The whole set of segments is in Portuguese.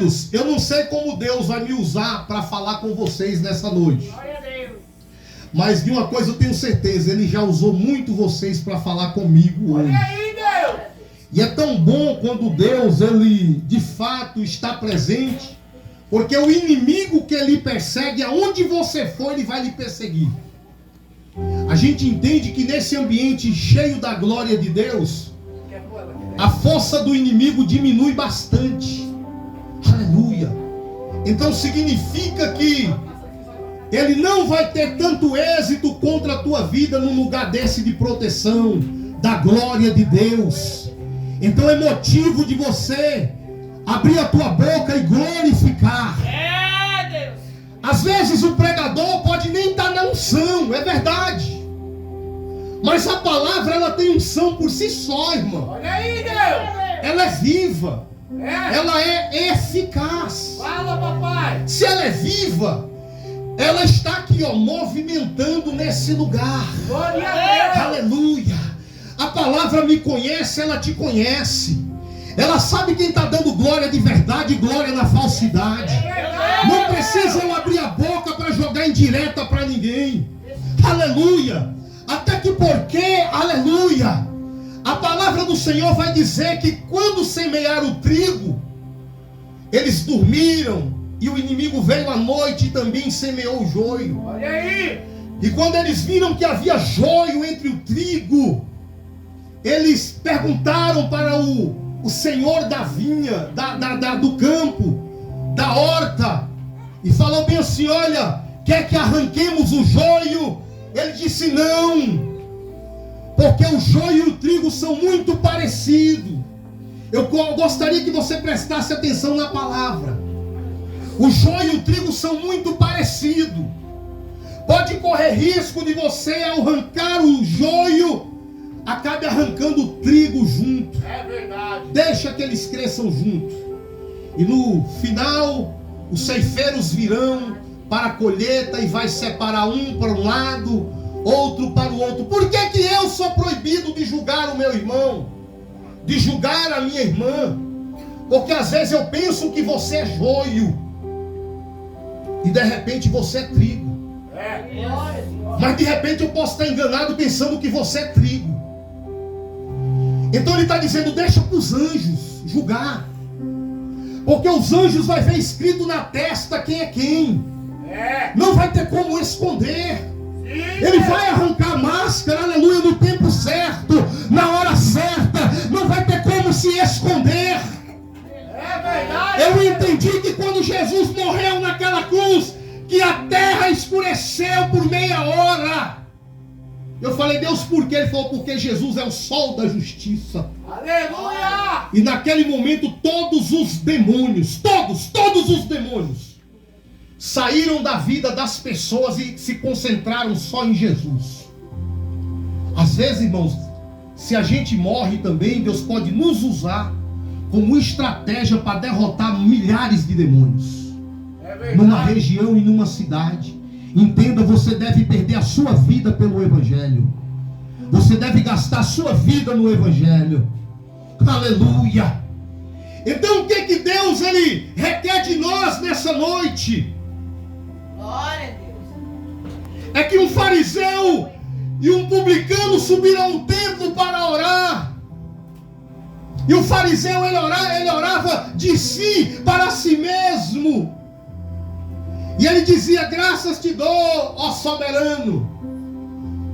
Queridos, eu não sei como Deus vai me usar para falar com vocês nessa noite. Glória a Deus. Mas de uma coisa eu tenho certeza, Ele já usou muito vocês para falar comigo hoje. Olha aí, Deus. E é tão bom quando Deus, Ele de fato está presente, porque o inimigo que Ele persegue, aonde você for, Ele vai lhe perseguir. A gente entende que nesse ambiente cheio da glória de Deus, a força do inimigo diminui bastante. Aleluia. Então significa que ele não vai ter tanto êxito contra a tua vida num lugar desse de proteção, da glória de Deus. Então é motivo de você abrir a tua boca e glorificar. É, Deus. Às vezes o pregador pode nem estar na unção, é verdade. Mas a palavra, ela tem unção por si só, irmão. Olha aí, Deus. Ela é viva. É. Ela é eficaz. Fala, papai. Se ela é viva, ela está aqui, ó, movimentando nesse lugar. Glória a Deus. Aleluia. A palavra me conhece, ela te conhece. Ela sabe quem está dando glória de verdade e glória na falsidade. Não precisa eu abrir a boca para jogar indireta para ninguém. Aleluia. Até que porque, aleluia, a palavra do Senhor vai dizer que quando semearam o trigo, eles dormiram e o inimigo veio à noite e também semeou o joio. Olha aí. E quando eles viram que havia joio entre o trigo, eles perguntaram para o senhor da vinha, do campo, da horta, e falou bem assim: olha, quer que arranquemos o joio? Ele disse não, porque o joio e o trigo são muito parecidos. Eu gostaria que você prestasse atenção na palavra. O joio e o trigo são muito parecidos. Pode correr risco de você, ao arrancar o joio, acabe arrancando o trigo junto. É verdade. Deixa que eles cresçam juntos. E no final, os ceifeiros virão para a colheita e vai separar um para um lado, outro para o outro. Por que que eu sou proibido de julgar o meu irmão? De julgar a minha irmã? Porque às vezes eu penso que você é joio e de repente você é trigo. É. Mas de repente eu posso estar enganado pensando que você é trigo. Então ele está dizendo: deixa para os anjos julgar, porque os anjos vai ver escrito na testa quem é quem. É. Não vai ter como esconder. Sim, Ele vai arrancar a máscara, aleluia, no tempo certo, na hora certa. Não vai ter como se esconder. É verdade. Eu entendi que quando Jesus morreu naquela cruz, que a terra escureceu por meia hora. Eu falei: Deus, por quê? Ele falou: porque Jesus é o sol da justiça. Aleluia. E naquele momento todos os demônios, todos os demônios saíram da vida das pessoas e se concentraram só em Jesus. Às vezes, irmãos, se a gente morre também, Deus pode nos usar como estratégia para derrotar milhares de demônios. É verdade. Numa região e numa cidade. Entenda, você deve perder a sua vida pelo Evangelho. Você deve gastar a sua vida no Evangelho. Aleluia. Então o que Deus ele requer de nós nessa noite? Glória a Deus. É que um fariseu e um publicano subiram ao templo para orar. E o fariseu ele orava de si para si mesmo. E ele dizia: graças te dou, ó soberano,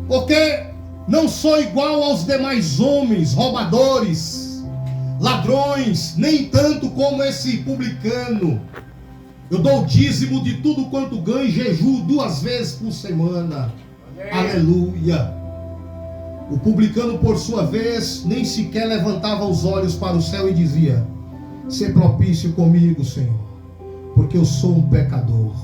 porque não sou igual aos demais homens, roubadores, ladrões, nem tanto como esse publicano. Eu dou o dízimo de tudo quanto ganho e jejuo 2 vezes por semana. Aleluia. O publicano, por sua vez, nem sequer levantava os olhos para o céu e dizia: sê propício comigo, Senhor, porque eu sou um pecador.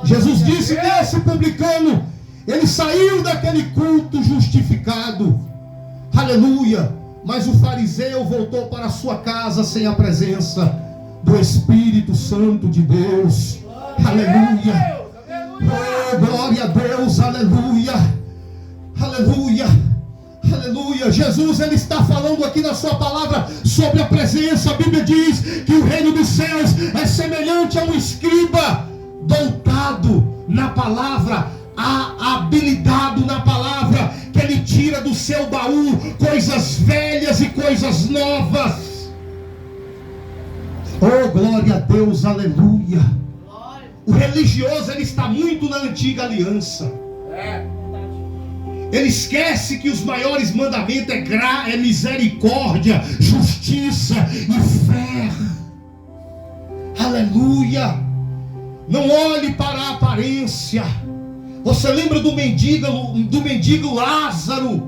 Jesus disse que esse publicano, ele saiu daquele culto justificado. Aleluia. Mas o fariseu voltou para a sua casa sem a presença do Espírito Santo de Deus. Aleluia. Oh, glória a Deus. Aleluia. Aleluia. Aleluia. Jesus, ele está falando aqui na sua palavra sobre a presença. A Bíblia diz que o reino dos céus é semelhante a um escriba doutado na palavra, habilitado na palavra, que ele tira do seu baú coisas velhas e coisas novas. Oh, glória a Deus, aleluia. O religioso, ele está muito na antiga aliança. Ele esquece que os maiores mandamentos é misericórdia, justiça e fé. Aleluia. Não olhe para a aparência. Você lembra do mendigo Lázaro,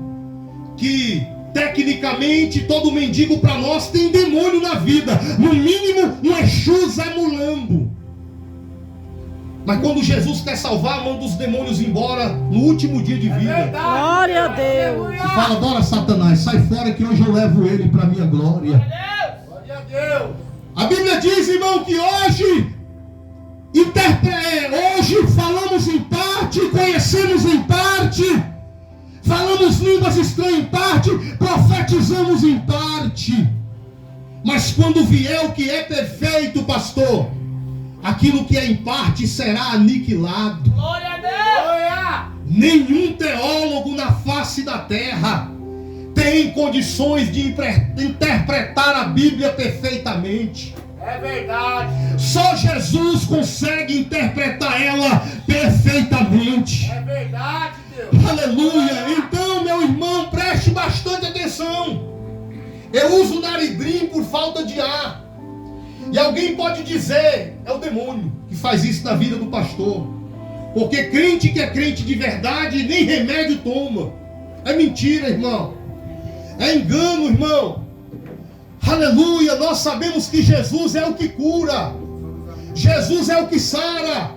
que tecnicamente todo mendigo para nós tem demônio na vida, no mínimo um Exu Zé Mulambo. Mas quando Jesus quer salvar, manda os demônios embora no último dia de vida. Glória a Deus. E fala: bora, Satanás, sai fora que hoje eu levo ele para a minha glória. Glória a Deus. A Bíblia diz, irmão, que hoje falamos em parte, conhecemos em parte, falamos línguas estranhas em parte, profetizamos em parte. Mas quando vier o que é perfeito, pastor, aquilo que é em parte será aniquilado. Glória a Deus. Nenhum teólogo na face da terra tem condições de interpretar a Bíblia perfeitamente. É verdade. Só Jesus consegue interpretar ela perfeitamente. É verdade, Deus. Aleluia. Então, meu irmão, preste bastante atenção. Eu uso o Naridrim por falta de ar. E alguém pode dizer: é o demônio que faz isso na vida do pastor. Porque crente que é crente de verdade nem remédio toma. É mentira, irmão. É engano, irmão. Aleluia. Nós sabemos que Jesus é o que cura. Jesus é o que sara.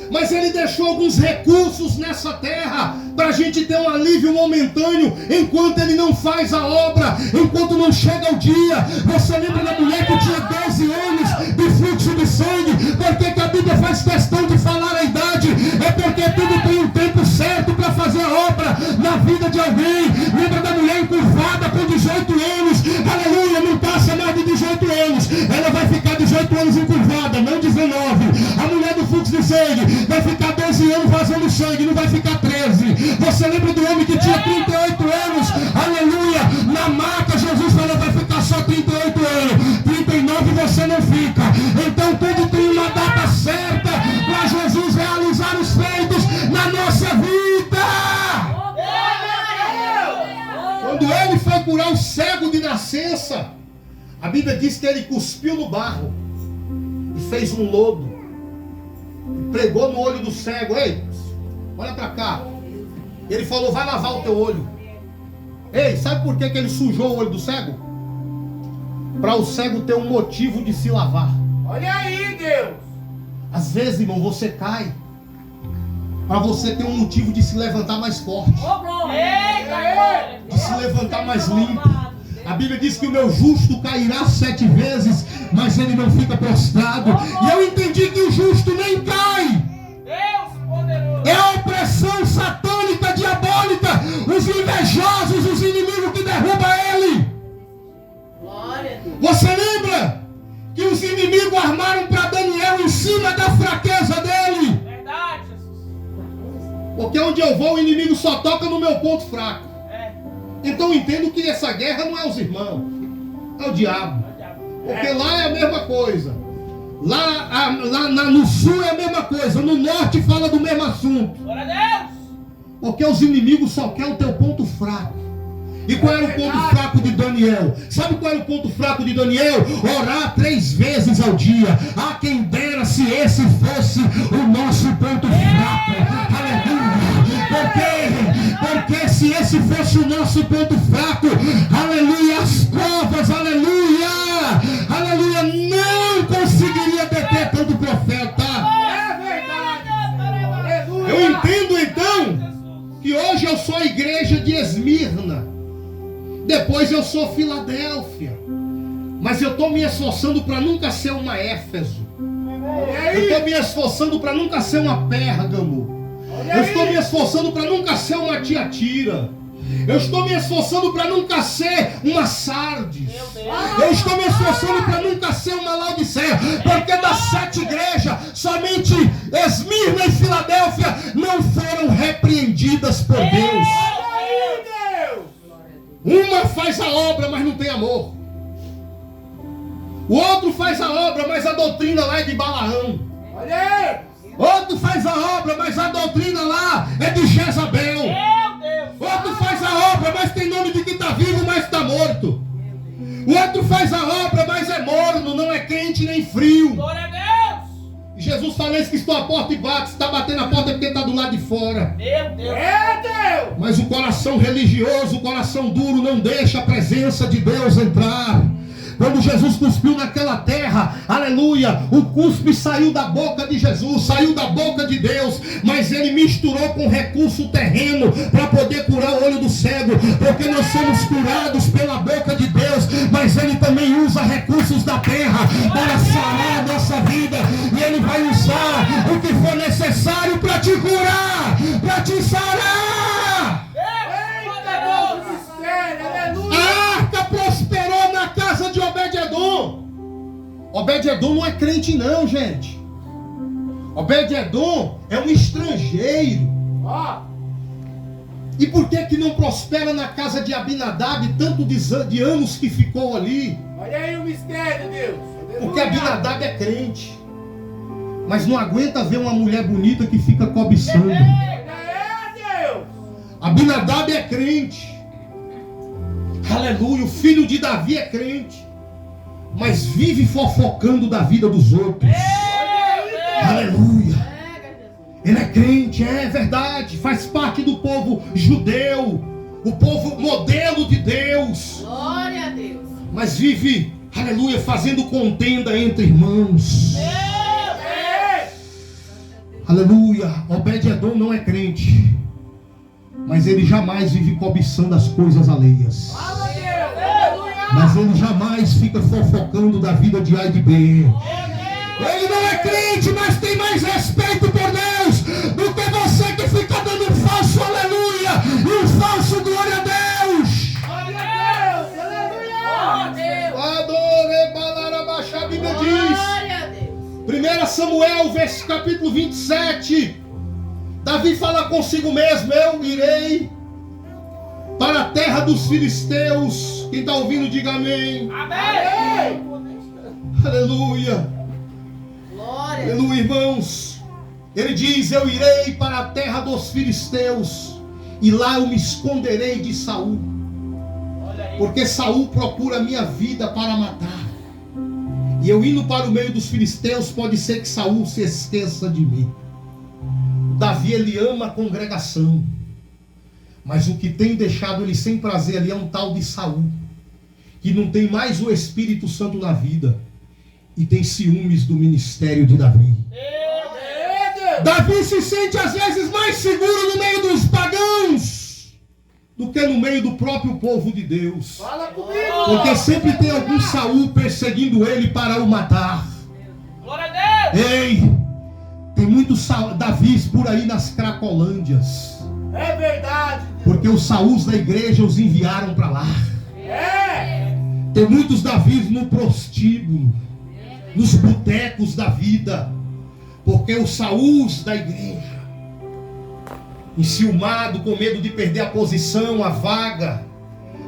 Mas Ele deixou alguns recursos nessa terra para a gente ter um alívio momentâneo, enquanto Ele não faz a obra, enquanto não chega o dia. Você lembra da mulher que tinha 12 anos de fluxo de sangue? Por que a Bíblia faz questão de falar a idade? É porque tudo tem um tempo certo para fazer a obra na vida de alguém. Lembra da mulher encurvada com 18 anos? Aleluia, não passa mais de 18 anos. Ela vai ficar 18 anos encurvada, não 19. A mulher do fluxo de sangue vai ficar 12 anos vazando sangue, não vai ficar 13. Você lembra do homem que tinha 38 anos? Aleluia. Na maca, Jesus falou: vai ficar só 38 anos. 39 você não fica. Então tudo tem uma data certa para Jesus realizar os feitos na nossa vida. Quando Ele foi curar o cego de nascença, a Bíblia diz que Ele cuspiu no barro e fez um lodo, pregou no olho do cego: ei, olha para cá. Ele falou: vai lavar o teu olho. Ei, sabe por que Ele sujou o olho do cego? Para o cego ter um motivo de se lavar. Olha aí, Deus. Às vezes, irmão, você cai para você ter um motivo de se levantar mais forte, de se levantar mais limpo. A Bíblia diz que o meu justo cairá 7 vezes, mas ele não fica prostrado. E eu entendi que o justo nem cai. É a opressão satânica, diabólica, os invejosos, os inimigos que derrubam ele. Você lembra que os inimigos armaram para Daniel em cima da fraqueza dele? Verdade, Jesus. Porque onde eu vou, o inimigo só toca no meu ponto fraco. Então eu entendo que essa guerra não é os irmãos, é o diabo. Porque lá é a mesma coisa. Lá no sul é a mesma coisa. No norte fala do mesmo assunto. Glória a Deus. Porque os inimigos só querem o teu ponto fraco. E qual era o ponto fraco de Daniel? Sabe qual era o ponto fraco de Daniel? Orar 3 vezes ao dia. Ah, quem dera se esse fosse o nosso ponto fraco. Aleluia. Porque se esse fosse o nosso ponto fraco, aleluia, as covas, aleluia, não conseguiria deter tanto profeta. É verdade. Eu entendo então que hoje eu sou a igreja de Esmirna, depois eu sou Filadélfia, mas eu estou me esforçando para nunca ser uma Éfeso. Eu estou me esforçando para nunca ser uma Pérgamo. Eu estou me esforçando para nunca ser uma Tiatira. Eu estou me esforçando para nunca ser uma Sardes. Meu Deus. Eu estou me esforçando para nunca ser uma Laodiceia. Porque das 7 igrejas, somente Esmirna e Filadélfia não foram repreendidas por Deus. Olha aí, Deus. Uma faz a obra, mas não tem amor. O outro faz a obra, mas a doutrina lá é de Balaão. Olha aí. Outro faz a obra, mas a doutrina lá é de Jezabel. Meu Deus. Outro faz a obra, mas tem nome de que está vivo, mas está morto. O outro faz a obra, mas é morno, não é quente nem frio. Glória a Deus. E Jesus fala isso, que estou à porta e bato. Se está batendo a porta é porque está do lado de fora. Meu Deus. É Deus. Mas o coração religioso, o coração duro, não deixa a presença de Deus entrar. Quando Jesus cuspiu naquela terra, aleluia, o cuspe saiu da boca de Jesus, saiu da boca de Deus, mas ele misturou com recurso terreno para poder curar o olho do cego, porque nós somos curados pela boca de Deus, mas ele também usa recursos da terra para sarar a nossa vida, e ele vai usar o que for necessário para te curar, para te sarar. Eita, Deus. Mistério. Aleluia. A arca prosperou na casa de Obed-Edom. Obed-Edom não é crente não, gente. Obed-Edom é um estrangeiro. Ó. E por que não prospera na casa de Abinadab tanto de anos que ficou ali? Olha aí o mistério, Deus. Porque Abinadab é crente, mas não aguenta ver uma mulher bonita que fica cobiçando. Olha aí, Deus. Abinadab é crente. Aleluia, o filho de Davi é crente, mas vive fofocando da vida dos outros. Aleluia. Ele é crente, é verdade, faz parte do povo judeu, o povo modelo de Deus. Glória a Deus. Mas vive, aleluia, fazendo contenda entre irmãos. Aleluia. Obed-Edom não é crente, mas ele jamais vive cobiçando as coisas alheias. Mas ele jamais fica fofocando da vida de A e de B. Ele não é crente, mas tem mais respeito por Deus do que você que fica dando um falso aleluia e um falso glória a Deus. Adore balarabaxá, a Bíblia diz. Glória a Deus. 1 Samuel, capítulo 27. Davi fala consigo mesmo: eu irei para a terra dos filisteus. Quem está ouvindo, diga amém. Amém. Aleluia. Glória. Aleluia, irmãos. Ele diz: eu irei para a terra dos filisteus, e lá eu me esconderei de Saul, porque Saul procura a minha vida para matar. E eu indo para o meio dos filisteus, pode ser que Saul se esqueça de mim. Davi, ele ama a congregação, mas o que tem deixado ele sem prazer ali é um tal de Saul, que não tem mais o Espírito Santo na vida e tem ciúmes do ministério de Davi. Davi se sente às vezes mais seguro no meio dos pagãos do que no meio do próprio povo de Deus. Fala comigo. Porque sempre tem algum Saul perseguindo ele para o matar. Glória a Deus. Ei, tem muitos Davis por aí nas Cracolândias, É verdade. porque os Saúls da igreja os enviaram para lá. É. Tem muitos Davis no prostíbulo, nos botecos da vida, porque os Saúls da igreja, enciumado, com medo de perder a posição, a vaga,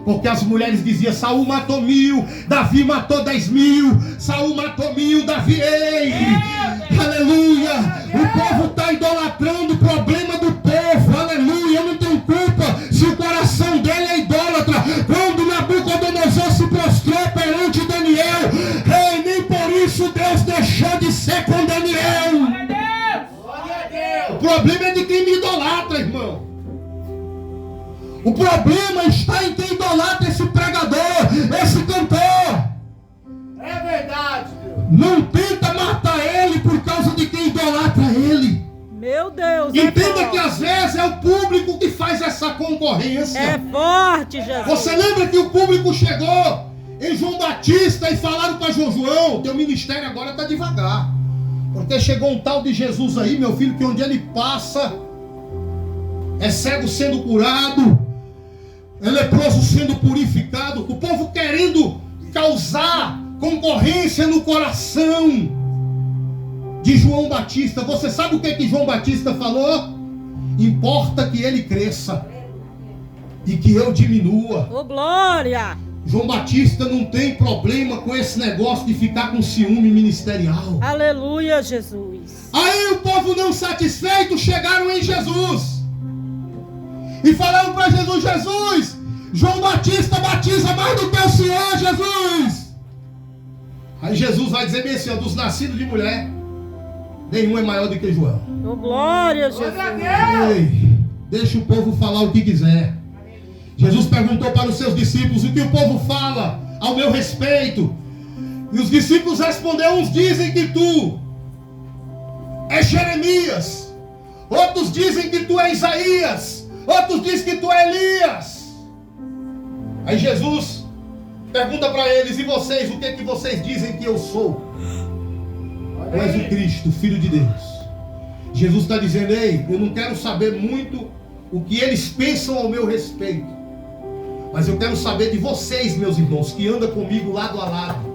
porque as mulheres diziam: Saul matou 1000, Davi matou 10.000, Saul matou 1000, Davi, ei, aleluia, o povo está idolatrando o problema do povo, aleluia, eu não tenho culpa se o coração dele é idólatra. Quando Nabucodonosor se prostrou perante Daniel, ei, nem por isso Deus deixou de ser com Daniel. Glória a Deus. O problema é de quem me idolatra, irmão. O problema está em quem idolatra esse pregador, esse cantor. É verdade, Deus. Não tenta matar ele por causa de quem idolatra ele. Meu Deus, Entenda que às vezes é o público que faz essa concorrência. é forte, Jesus. Você lembra que o público chegou em João Batista e falaram para João: teu ministério agora está devagar, porque chegou um tal de Jesus aí, meu filho, que onde ele passa é cego sendo curado, leproso sendo purificado, o povo querendo causar concorrência no coração de João Batista. Você sabe o que João Batista falou? Importa que ele cresça e que eu diminua. Ô, glória! João Batista não tem problema com esse negócio de ficar com ciúme ministerial. Aleluia, Jesus. Aí o povo não satisfeito chegaram em Jesus e falaram para Jesus: Jesus, João Batista batiza mais do que o Senhor, Jesus. Aí Jesus vai dizer bem assim: ó, dos nascidos de mulher, nenhum é maior do que João. Ô, glória, Jesus. Ei, deixa o povo falar o que quiser. Jesus perguntou para os seus discípulos: o que o povo fala ao meu respeito? E os discípulos responderam: uns dizem que tu és Jeremias, outros dizem que tu és Isaías, outros dizem que tu és Elias. Aí Jesus pergunta para eles: e vocês, o que vocês dizem que eu sou? Tu és o Cristo, Filho de Deus. Jesus está dizendo: ei, eu não quero saber muito o que eles pensam ao meu respeito, mas eu quero saber de vocês, meus irmãos, que andam comigo lado a lado,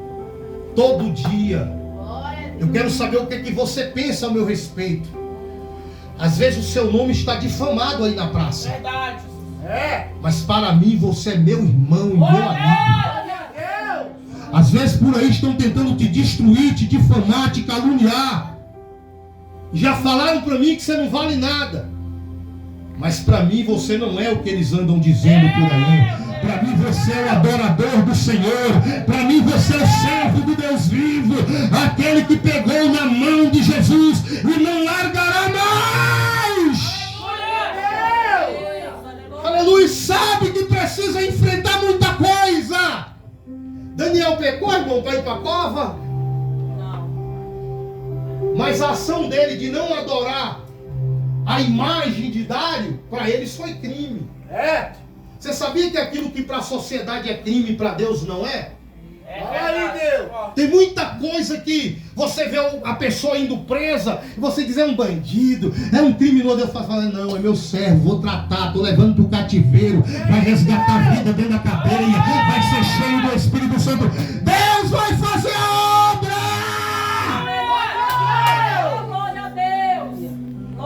todo dia. Eu quero saber o que você pensa ao meu respeito. Às vezes o seu nome está difamado aí na praça. Verdade. Mas para mim você é meu irmão e meu amigo. Às vezes por aí estão tentando te destruir, te difamar, te caluniar. Já falaram para mim que você não vale nada. Mas para mim você não é o que eles andam dizendo por aí. Para mim você é o adorador do Senhor. Para mim você é o servo do Deus vivo, aquele que pegou na mão de Jesus e não largará mais. Aleluia. Sabe que precisa enfrentar muita coisa. Daniel pecou, irmão, para ir para a cova? Não. Mas a ação dele de não adorar a imagem de Dário, para eles foi crime. Você sabia que aquilo que para a sociedade é crime, para Deus não é? Tem muita coisa que você vê a pessoa indo presa, e você diz: é um bandido, é um criminoso. Eu falo: não, é meu servo, vou tratar, estou levando para o cativeiro, vai resgatar a vida dentro da cadeia, vai ser cheio do Espírito Santo. Deus vai fazer a obra! Glória a Deus.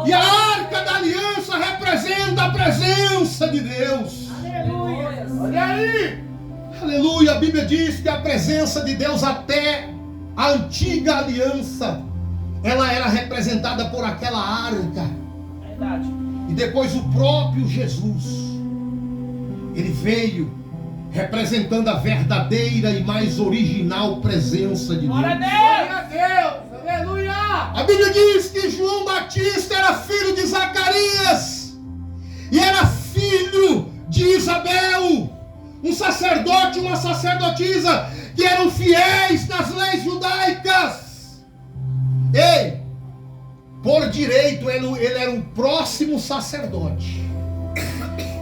E a arca da aliança representa a presença de Deus. Aleluia. Olha aí. Aleluia. A Bíblia diz que a presença de Deus até a antiga aliança, ela era representada por aquela arca. Verdade. E depois o próprio Jesus, ele veio representando a verdadeira e mais original presença de Deus. Glória a Deus. Aleluia. A Bíblia diz que João Batista era filho de Zacarias e era filho de Isabel, um sacerdote e uma sacerdotisa que eram fiéis nas leis judaicas. Ei, por direito ele era o próximo sacerdote.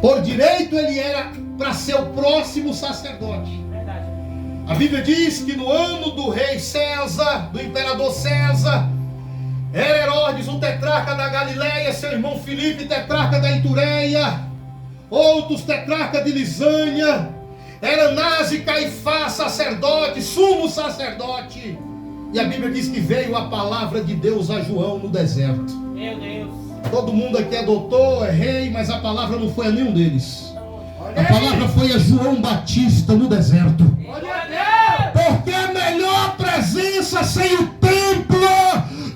Por direito ele era para ser o próximo sacerdote. Verdade. A Bíblia diz que no ano do rei César, do imperador César, era Herodes, o tetrarca da Galileia, seu irmão Filipe, tetrarca da Itureia, outros tetrarca de Lisânia, era Anás e Caifás, sacerdote, sumo sacerdote. E a Bíblia diz que veio a palavra de Deus a João no deserto. Meu Deus. Todo mundo aqui é doutor, é rei, mas a palavra não foi a nenhum deles. A palavra foi a João Batista no deserto. Glória a Deus. Porque é melhor presença sem o templo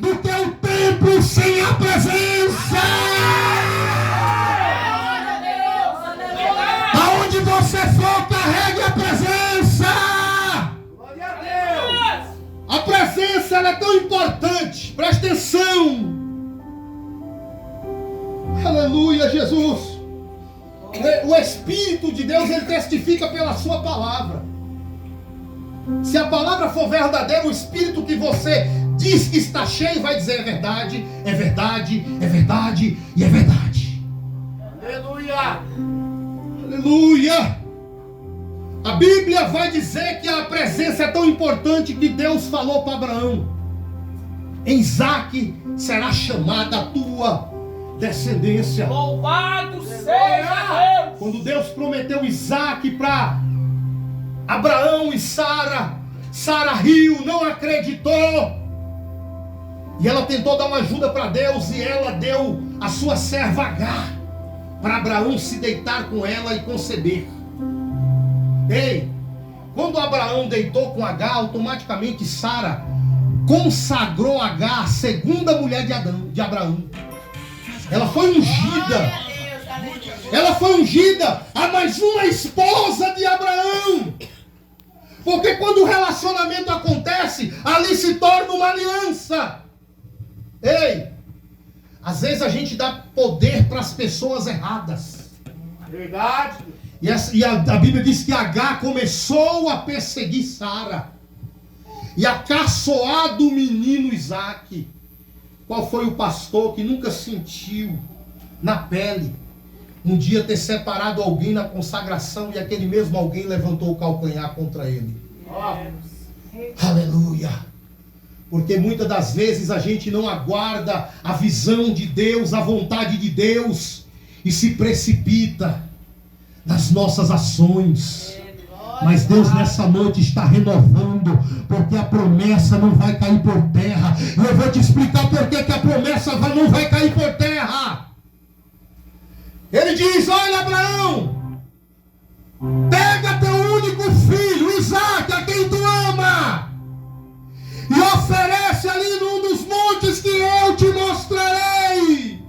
do que o templo sem a presença. Aonde você for, carregue a presença. Glória a Deus. A presença ela é tão importante. Presta atenção. Aleluia, Jesus. O Espírito de Deus, ele testifica pela sua palavra. Se a palavra for verdadeira, o Espírito que você diz que está cheio vai dizer: é verdade, é verdade, é verdade e é verdade. Aleluia. Aleluia. A Bíblia vai dizer que a presença é tão importante que Deus falou para Abraão: em Isaque será chamada a tua descendência. Louvado seja Deus. Quando Deus prometeu Isaac para Abraão e Sara, Sara riu, não acreditou. E ela tentou dar uma ajuda para Deus, e ela deu a sua serva Agar para Abraão se deitar com ela e conceber. Ei, quando Abraão deitou com Agar, automaticamente Sara consagrou Agar, segunda mulher de Abraão. Ela foi ungida. Ela foi ungida a mais uma esposa de Abraão. Porque quando o relacionamento acontece, ali se torna uma aliança. Ei, às vezes a gente dá poder para as pessoas erradas. Verdade. E a Bíblia diz que Agar começou a perseguir Sara e a caçoar do menino Isaac. Qual foi o pastor que nunca sentiu na pele um dia ter separado alguém na consagração e aquele mesmo alguém levantou o calcanhar contra ele? Aleluia! Porque muitas das vezes a gente não aguarda a visão de Deus, a vontade de Deus, e se precipita nas nossas ações. Mas Deus nessa noite está renovando, porque a promessa não vai cair por terra. E eu vou te explicar por que a promessa não vai cair por terra. Ele diz: olha, Abraão, pega teu único filho, Isaac, a quem tu ama, e oferece ali num dos montes que eu te mostrarei.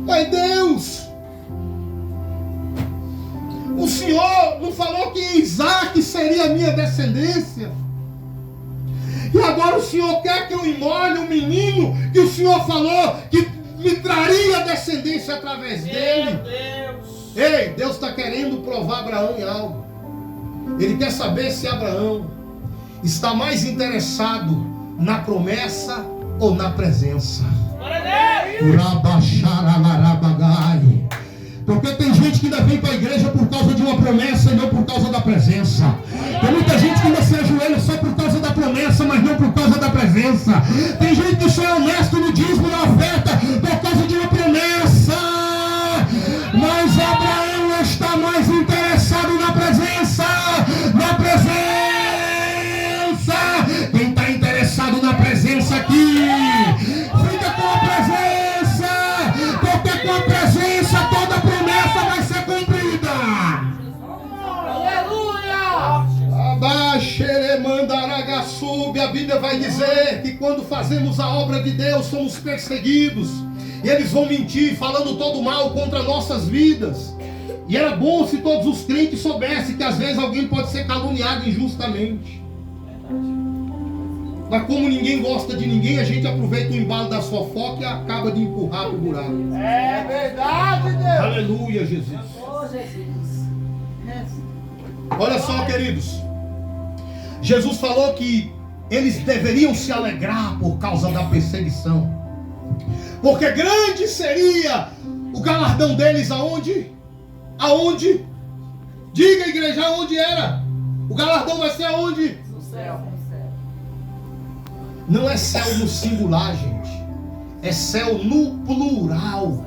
Mas Deus, o Senhor não falou que Isaac seria a minha descendência? E agora o Senhor quer que eu imole o menino que o Senhor falou que me traria descendência através dele? Ei, Deus está querendo provar Abraão em algo. Ele quer saber se Abraão está mais interessado na promessa ou na presença. Porque tem gente que ainda vem para a igreja por causa de uma promessa e não por causa da presença. Tem muita gente que ainda se ajoelha só por causa da promessa, mas não por causa da presença. Tem gente que só é honesto no dízimo e na oferta por causa de uma promessa. Mas Abraão está mais interessado na presença. Na presença. Quem está interessado na presença aqui, fica com a presença. Porque com a presença toda promessa vai ser cumprida. A Bíblia vai dizer que quando fazemos a obra de Deus somos perseguidos, e eles vão mentir falando todo mal contra nossas vidas. E era bom se todos os crentes soubessem que às vezes alguém pode ser caluniado injustamente. Mas como ninguém gosta de ninguém, a gente aproveita o embalo da fofoca e acaba de empurrar para o buraco. É verdade, Deus. Aleluia, Jesus. Olha só, queridos, Jesus falou que eles deveriam se alegrar por causa da perseguição, porque grande seria o galardão deles. Aonde? Aonde? Diga, igreja, aonde era? O galardão vai ser aonde? No céu. Não é céu no singular, gente. É céu no plural.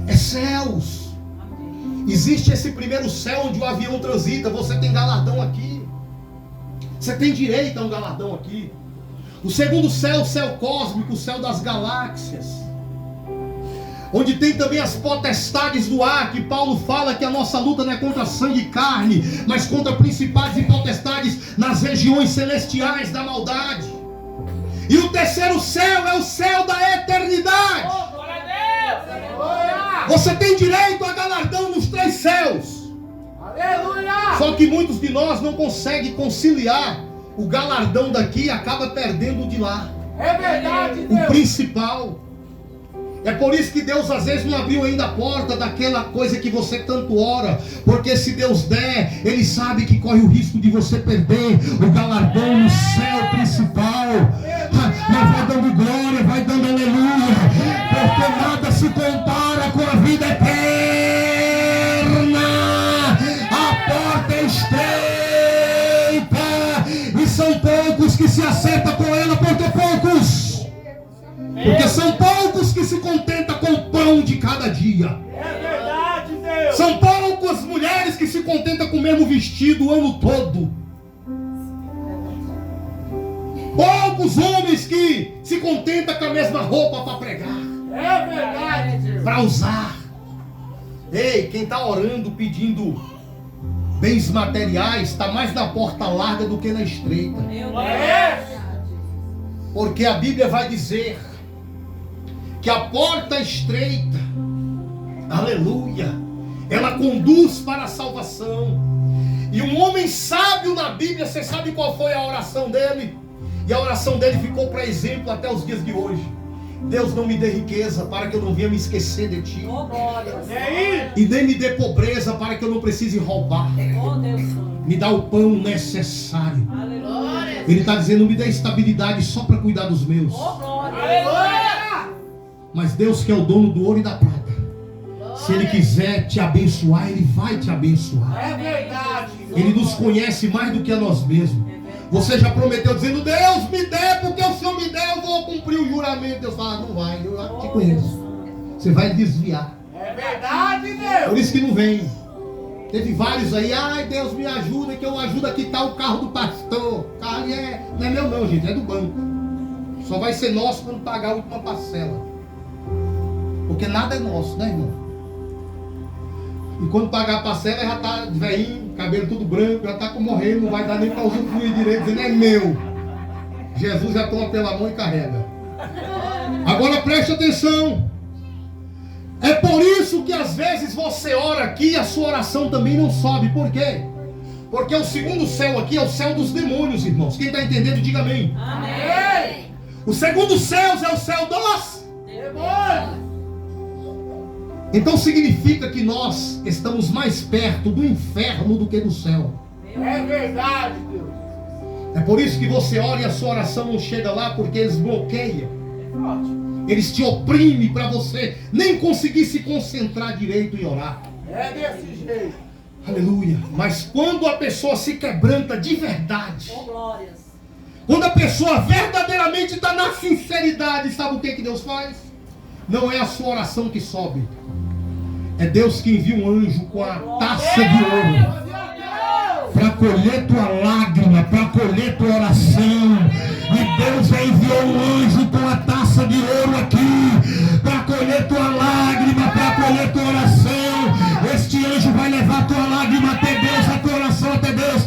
É céus. Existe esse primeiro céu onde o avião transita. Você tem galardão aqui. Você tem direito a um galardão aqui. O segundo céu, o céu cósmico, o céu das galáxias, onde tem também as potestades do ar, que Paulo fala que a nossa luta não é contra sangue e carne, mas contra principados e potestades nas regiões celestiais da maldade. E o terceiro céu é o céu da eternidade. Você tem direito a galardão nos três céus. Aleluia! Só que muitos de nós não conseguem conciliar o galardão daqui e acaba perdendo o de lá. É verdade, O Deus. principal. É por isso que Deus às vezes não abriu ainda a porta daquela coisa que você tanto ora. Porque se Deus der, Ele sabe que corre o risco de você perder o galardão no céu principal. Mas vai dando glória, vai dando aleluia. Porque nada se compara com a vida eterna. A porta é estreita e são poucos que se acertam com ela. Porque são poucos que se contenta com o pão de cada dia. É verdade, Deus. São poucas mulheres que se contentam com o mesmo vestido o ano todo. Poucos homens que se contentam com a mesma roupa para pregar, É verdade, Deus. para usar. Ei, quem está orando pedindo bens materiais está mais na porta larga do que na estreita. É. Porque a Bíblia vai dizer que a porta estreita, aleluia, ela conduz para a salvação. E um homem sábio na Bíblia, você sabe qual foi a oração dele? E a oração dele ficou para exemplo até os dias de hoje. Deus, não me dê riqueza para que eu não venha me esquecer de ti. E nem me dê pobreza para que eu não precise roubar. Me dá o pão necessário. Glória. Ele está dizendo, não me dê estabilidade só para cuidar dos meus. Aleluia. Mas Deus que é o dono do ouro e da prata, se Ele quiser te abençoar, Ele vai te abençoar. É verdade. Ele nos conhece mais do que a nós mesmos. Você já prometeu dizendo, Deus me dê, porque o Senhor me der, eu vou cumprir o juramento. Deus fala, não vai, eu já te conheço. Você vai desviar. É verdade, Deus. Por isso que não vem. Teve vários aí, ai Deus me ajuda, que eu ajudo a quitar o carro do pastor. O carro não é meu não, gente, é do banco. Só vai ser nosso quando pagar a última parcela. Porque nada é nosso, né, irmão? E quando pagar a parcela, já está velhinho, cabelo tudo branco, já está com morrendo, não vai dar nem para usufruir direito, dizendo é meu. Jesus já toma pela mão e carrega. Agora preste atenção. É por isso que às vezes você ora aqui e a sua oração também não sobe. Por quê? Porque o segundo céu aqui é o céu dos demônios, irmãos. Quem está entendendo, diga amém. Amém. O segundo céu é o céu dos Demônio. Então significa que nós estamos mais perto do inferno do que do céu. É verdade, Deus. É por isso que você ora e a sua oração não chega lá, porque eles bloqueiam. Eles te oprimem para você nem conseguir se concentrar direito e orar. É desse jeito. Aleluia. Mas quando a pessoa se quebranta de verdade, quando a pessoa verdadeiramente está na sinceridade, sabe o que Deus faz? Não é a sua oração que sobe. É Deus que envia um anjo com a taça de ouro para colher tua lágrima, para colher tua oração. E Deus já enviou um anjo com a taça de ouro aqui para colher tua lágrima, para colher tua oração. Este anjo vai levar tua lágrima até Deus, a tua oração até Deus.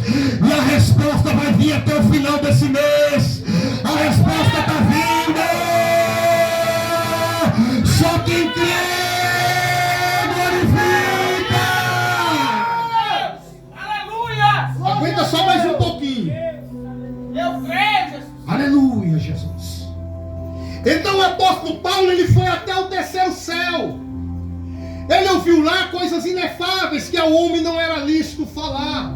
E a resposta vai vir até o final desse mês. A resposta está vindo. Só quem crê. Aguenta só mais um pouquinho. Eu creio, Jesus. Aleluia, Jesus. Então o apóstolo Paulo, ele foi até o terceiro céu. Ele ouviu lá coisas inefáveis que ao homem não era lícito falar.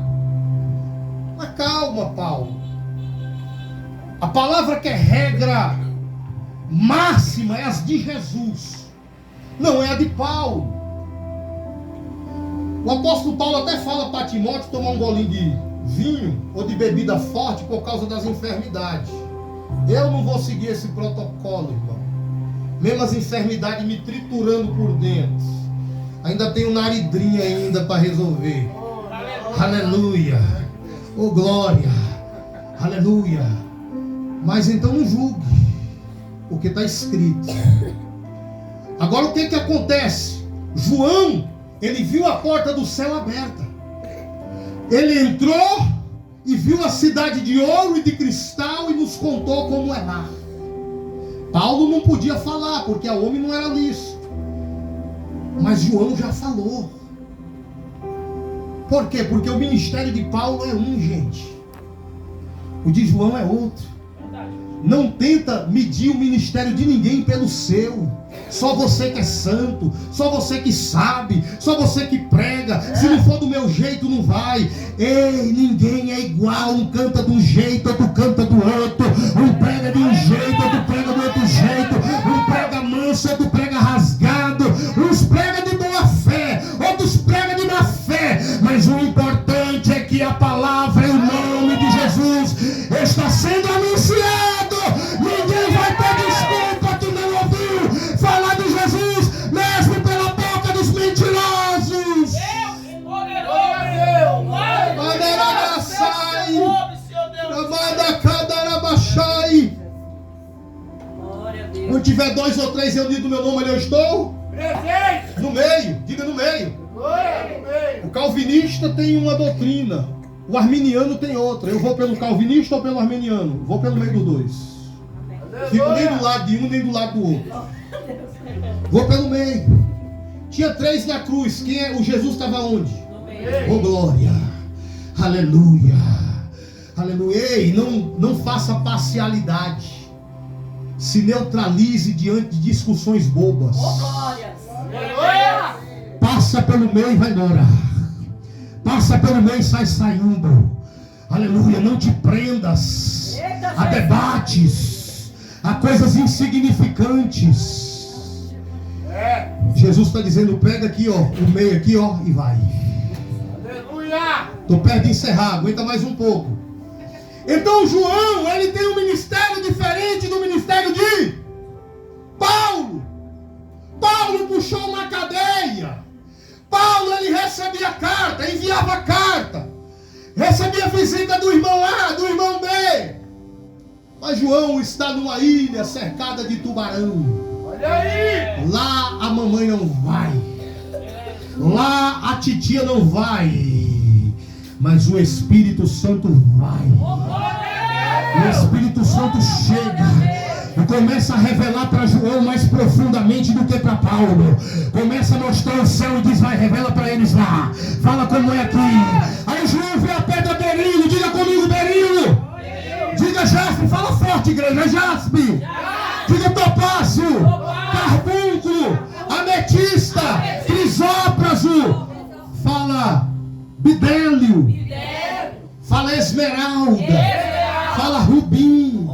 Mas calma, Paulo. A palavra que é regra máxima é as de Jesus, não é a de Paulo. O apóstolo Paulo até fala para Timóteo tomar um golinho de vinho ou de bebida forte por causa das enfermidades. Eu não vou seguir esse protocolo, irmão. Mesmo as enfermidades me triturando por dentro, ainda tenho naridrinha ainda para resolver. Aleluia. Oh glória. Aleluia. Mas então não julgue, porque está escrito. Agora o que acontece? João, ele viu a porta do céu aberta. Ele entrou e viu a cidade de ouro e de cristal e nos contou como é lá. Paulo não podia falar, porque a homem não era lícito. Mas João já falou. Por quê? Porque o ministério de Paulo é um, gente. O de João é outro. Não tenta medir o ministério de ninguém pelo seu. Só você que é santo, só você que sabe, só você que prega. Se não for do meu jeito, não vai. Ei, ninguém é igual. Um canta de um jeito, outro canta do outro. Um prega de um jeito, outro prega do outro jeito. Um prega manso, outro prega rasgado. Uns prega de boa fé, outros prega de má fé. Mas o importante é que a palavra e o nome de Jesus está sendo anunciado. Ninguém vai ter desculpa que não ouviu falar tiver 2 ou 3 reunidos no meu nome, ali eu estou Presente. no meio. Diga no meio. Glória no meio. O calvinista tem uma doutrina, o arminiano tem outra. Eu vou pelo calvinista ou pelo arminiano? Vou pelo meio dos dois. Fico nem do lado de um nem do lado do outro. Vou pelo meio. Tinha 3 na cruz. Quem é? O Jesus estava onde? Oh glória. Aleluia. Aleluia. Ei, não faça parcialidade. Se neutralize diante de discussões bobas. Passa pelo meio e vai embora. Passa pelo meio e sai saindo. Aleluia. Não te prendas a debates, a coisas insignificantes. Jesus está dizendo: pega aqui, ó, o meio aqui, ó, e vai. Aleluia. Estou perto de encerrar, aguenta mais um pouco. Então João, ele tem um ministério diferente do ministério de Paulo. Paulo puxou uma cadeia. Paulo, ele recebia carta, enviava carta, recebia visita do irmão A, do irmão B. Mas João está numa ilha cercada de tubarão. Olha aí. Lá a mamãe não vai, lá a titia não vai, mas o Espírito Santo vai. O Espírito Santo chega e começa a revelar para João mais profundamente do que para Paulo. Começa a mostrar o céu e diz: vai, revela para eles lá. Fala como é aqui. Aí João vê a pedra berilo. Diga comigo, berilo. Diga jaspe. Fala forte, igreja. Jaspe. Diga topázio, carbúnculo, ametista, crisópraso. Fala bidélio. Fala esmeralda. Fala rubim.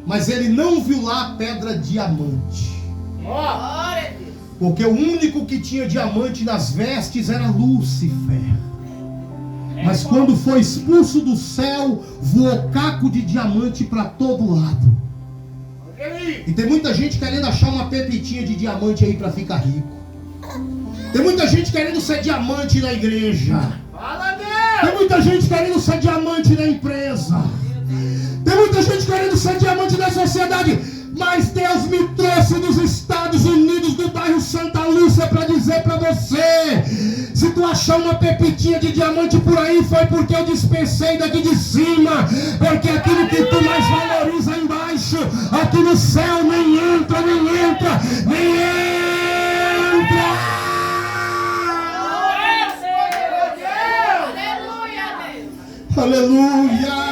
Mas ele não viu lá a pedra diamante. Porque o único que tinha diamante nas vestes era Lúcifer. Mas quando foi expulso do céu, voou caco de diamante para todo lado. E tem muita gente querendo achar uma pepitinha de diamante aí para ficar rico. Tem muita gente querendo ser diamante na igreja. Tem muita gente querendo ser diamante na empresa. Tem muita gente querendo ser diamante na sociedade. Mas Deus me trouxe dos Estados Unidos, do bairro Santa Lúcia, para dizer para você: se tu achar uma pepitinha de diamante por aí, foi porque eu dispensei daqui de cima. Porque aquilo que tu mais valoriza embaixo, aqui no céu nem entra, nem entra, nem entra. Aleluia.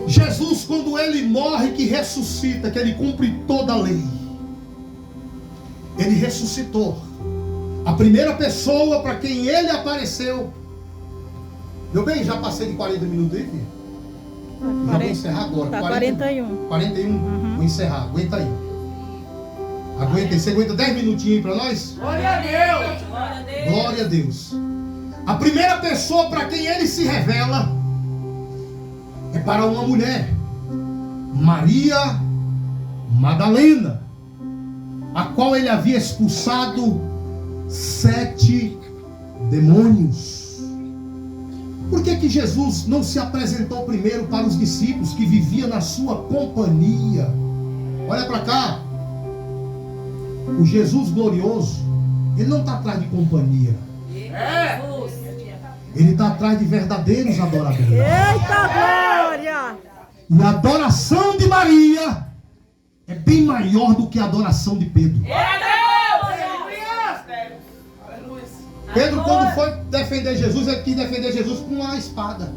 Jesus, quando ele morre, que ressuscita, que ele cumpre toda a lei, ele ressuscitou. A primeira pessoa para quem ele apareceu. Meu bem, já passei de 40 minutos aí, filho? Já vou encerrar agora. Tá 41. 41? Vou encerrar, aguenta aí. Aguenta aí, você aguenta 10 minutinhos aí para nós? Glória a Deus. Glória a Deus. A primeira pessoa para quem ele se revela é para uma mulher, Maria Madalena, a qual ele havia expulsado 7 demônios. Por que Jesus não se apresentou primeiro para os discípulos que viviam na sua companhia? Olha para cá. O Jesus glorioso, ele não está atrás de companhia. Ele está atrás de verdadeiros adoradores. Eita glória! E a adoração de Maria é bem maior do que a adoração de Pedro. Pedro, quando foi defender Jesus, ele quis defender Jesus com uma espada.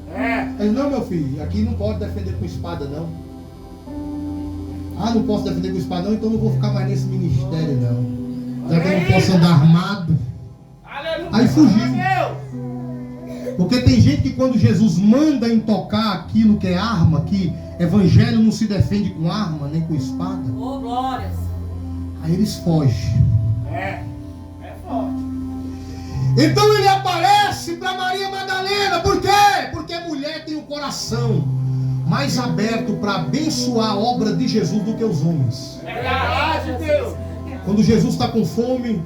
Ele: não, meu filho, aqui não pode defender com espada, não. Ah, não posso defender com espada, não, então não vou ficar mais nesse ministério, não. Já que eu não posso andar armado. Aí fugiu. Porque tem gente que quando Jesus manda em tocar aquilo que é arma, que evangelho não se defende com arma, nem com espada. Oh, glórias. Aí eles fogem. É forte. Então ele aparece para Maria Madalena. Por quê? Porque a mulher tem o coração mais aberto para abençoar a obra de Jesus do que os homens. É verdade, Deus. Quando Jesus está com fome,